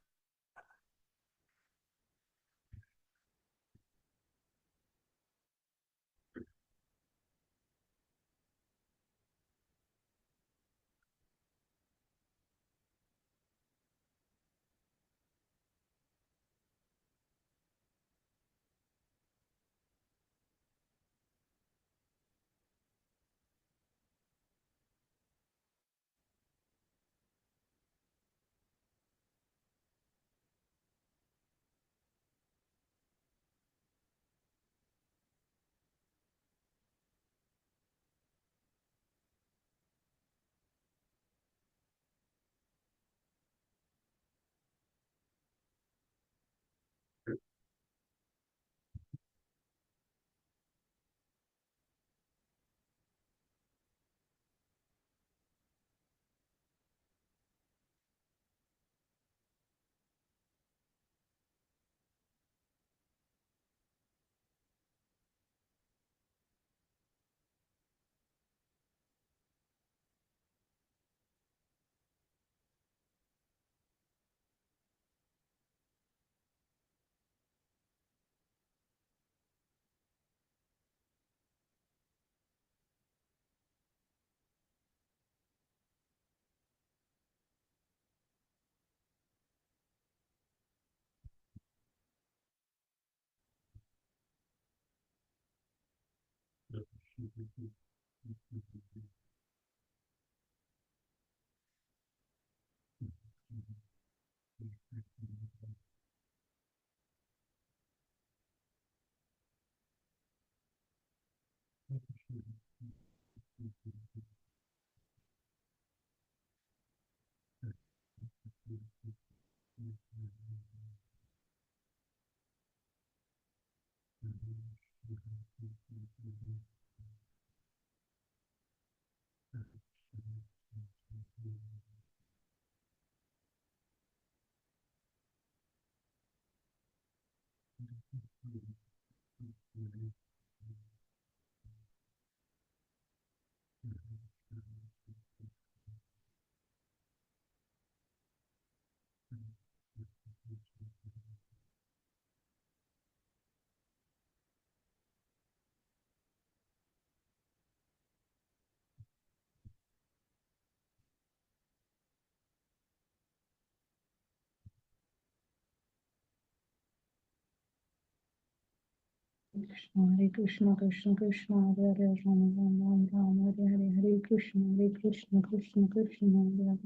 Speaker 1: Krishna, Hare Krishna, Krishna Krishna, Hare Hare, Rama Rama, Rama Hare Hare, Hare Krishna, Krishna Krishna, Hare Hare,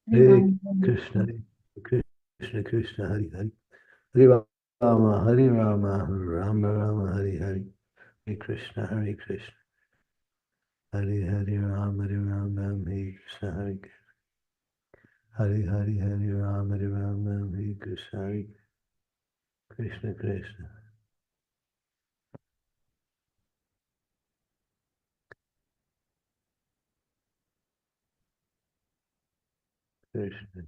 Speaker 1: Hare
Speaker 2: Hare
Speaker 1: Rama, Hare
Speaker 2: Krishna, Krishna Krishna, Hare Hare. Hare Rama, Hare Rama, Rama Rama, Hare Hare. Hare Krishna, Hare Hare Rama, Hare Rama, Hare Krishna, Hare Krishna. Hare Hare, Hare Rama, Hare Rama, Hare Krishna, Hare Krishna Krishna. Krishna.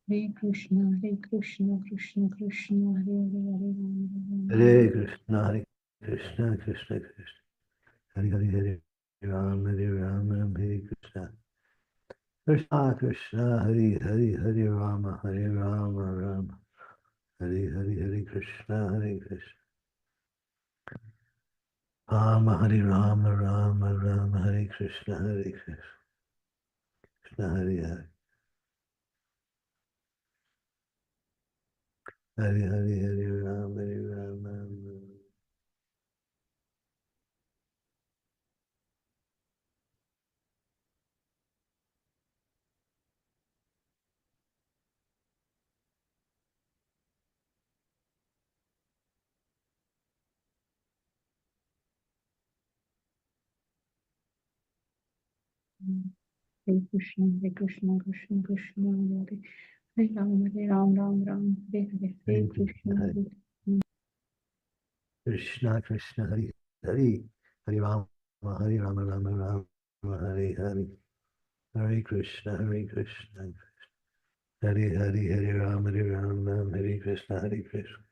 Speaker 1: Krishna, Krishna Krishna, Hare
Speaker 2: Hare Krishna, Hare Krishna, Krishna Krishna. Hare Hare, Hare Rama, Hare Rama, Hare Krishna. Krishna Krishna, Hare Hare, Hare Rama, Hare Rama, Rama. Hare Hare, Hare Krishna, Hare Krishna. Rama Hare Rama, Rama Rama, Hare Krishna, Hare Krishna. Krishna Hare Hare. Hare Hare, Hare Rama, Hare Rama, Rama.
Speaker 1: Krishna, Krishna Krishna, Hare Hare Ram, Ram Ram, Hare Hare, Hare
Speaker 2: Hare
Speaker 1: Krishna,
Speaker 2: Krishna, Hare
Speaker 1: Hare Krishna.
Speaker 2: Krishna, Krishna, Hare Hare. Hare Rama, Hare Rama, Rama Rama, Hare Hare. Hare Krishna, Hare Krishna. Hare Hare, Hare Rama, Hare Rama, Hare Krishna, Hare Krishna.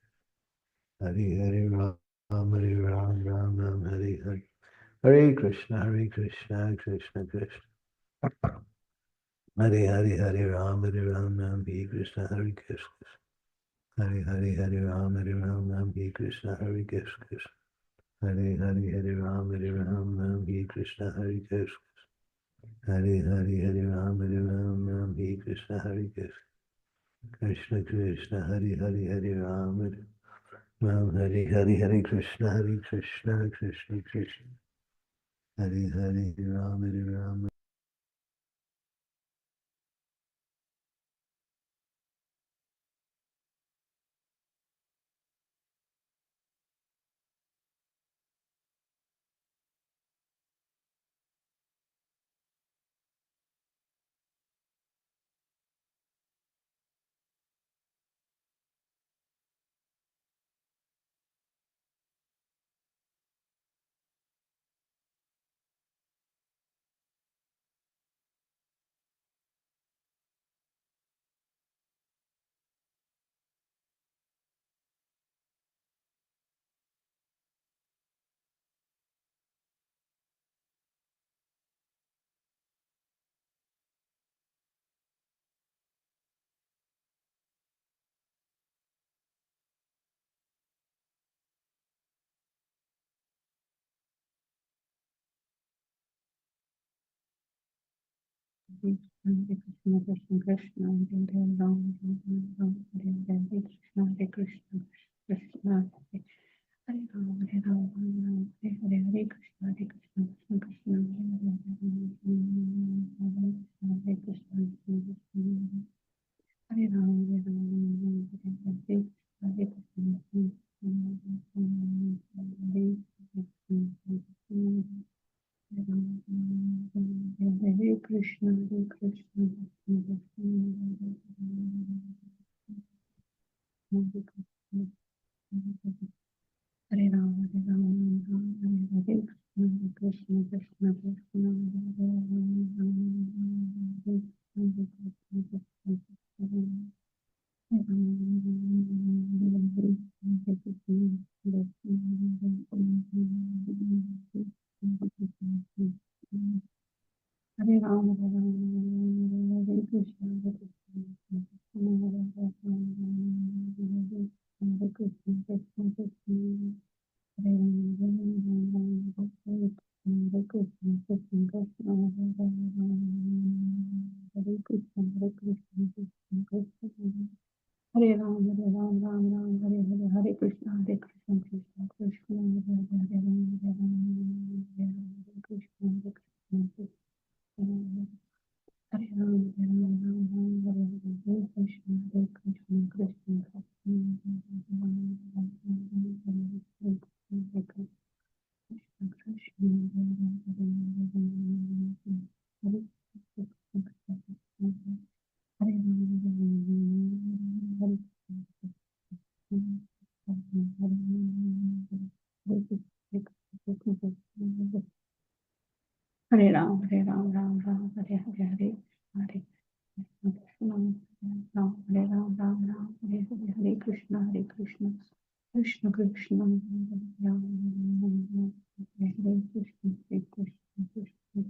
Speaker 2: Hare Hare Rama, Hare Rama, Rama, Hare Hare. Hare Krishna, Hare Krishna, Krishna Krishna. Hare Hare, Hare Rama, Hare Rama, Hare Krishna, Hare Krishna. Hare Hare, Hare Rama, Hare Rama, Hare Krishna, Hare Krishna. Hare Hare, Hare Rama, Hare Rama, Hare Krishna, Hare Krishna. Hare Hare, Hare Rama, Hare Rama, Hare Krishna, Hare Krishna. Krishna Krishna, Hare Hare, Hare Rama, Ram Hare Hare, Hare Krishna, Hare Krishna, Krishna Krishna. Hare Hare, Rama Hare Rama.
Speaker 1: Krishna, Krishna, Hare Ram, Hare Krishna, Hare Krishna, Krishna, Hare Ram, Hare Ram, Hare Krishna, Hare Krishna, Krishna Krishna, Hare Krishna, Hare Ram, Hare Ram, Hare Krishna, Hare Hare Krishna, Hare Krishna, Hare Ram, Hare Ram, Hare Krishna, Krishna Krishna, Hare Hare Ram, Hare Ram, Hare Krishna, Hare Krishna, Hare Krishna, Krishna Krishna, Hare Ram, Hare Krishna, Krishna Krishna, Hare Krishna, Hare Krishna, Krishna Krishna, Hare Ram, Hare Ram, Ram Ram, Hare Hare, Hare Krishna, Krishna Krishna, Hare Hare, Hare Ram, Hare Ram, Hare Krishna, Krishna Krishna, Hare Ram, Hare Ram, Ram Ram, Hare Hare, Hare Krishna, Krishna Krishna, Hare Ram, Hare Ram, Ram Ram, Hare Hare, Hare Krishna, Ram, Hare Ram, Ram Ram, Hare Hare, Hare Krishna, Krishna Krishna, Ram, Hare Hare, Krishna, Krishna, Hare Ram, Hare Ram, Hare Hare, Krishna, Krishna,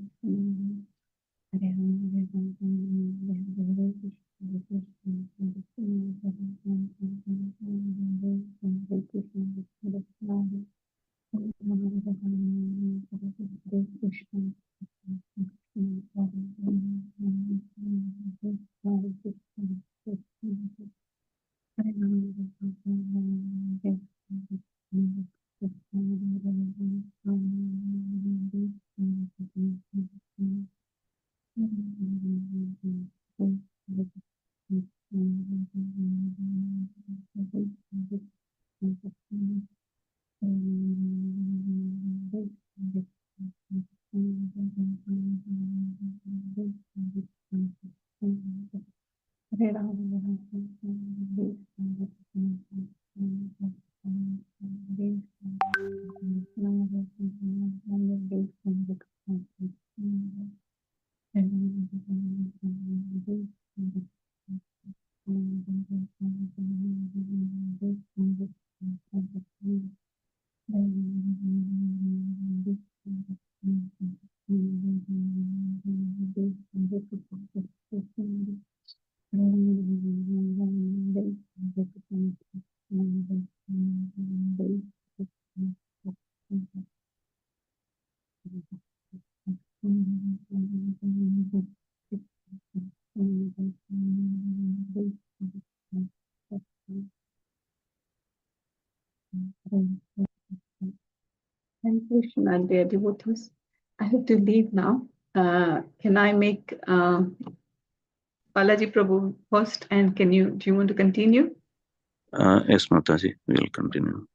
Speaker 1: Thank you, Krishna, dear devotees. I have to leave now. Can I make Balaji Prabhu first, and do you want to continue?
Speaker 11: Yes, Mataji, we'll continue.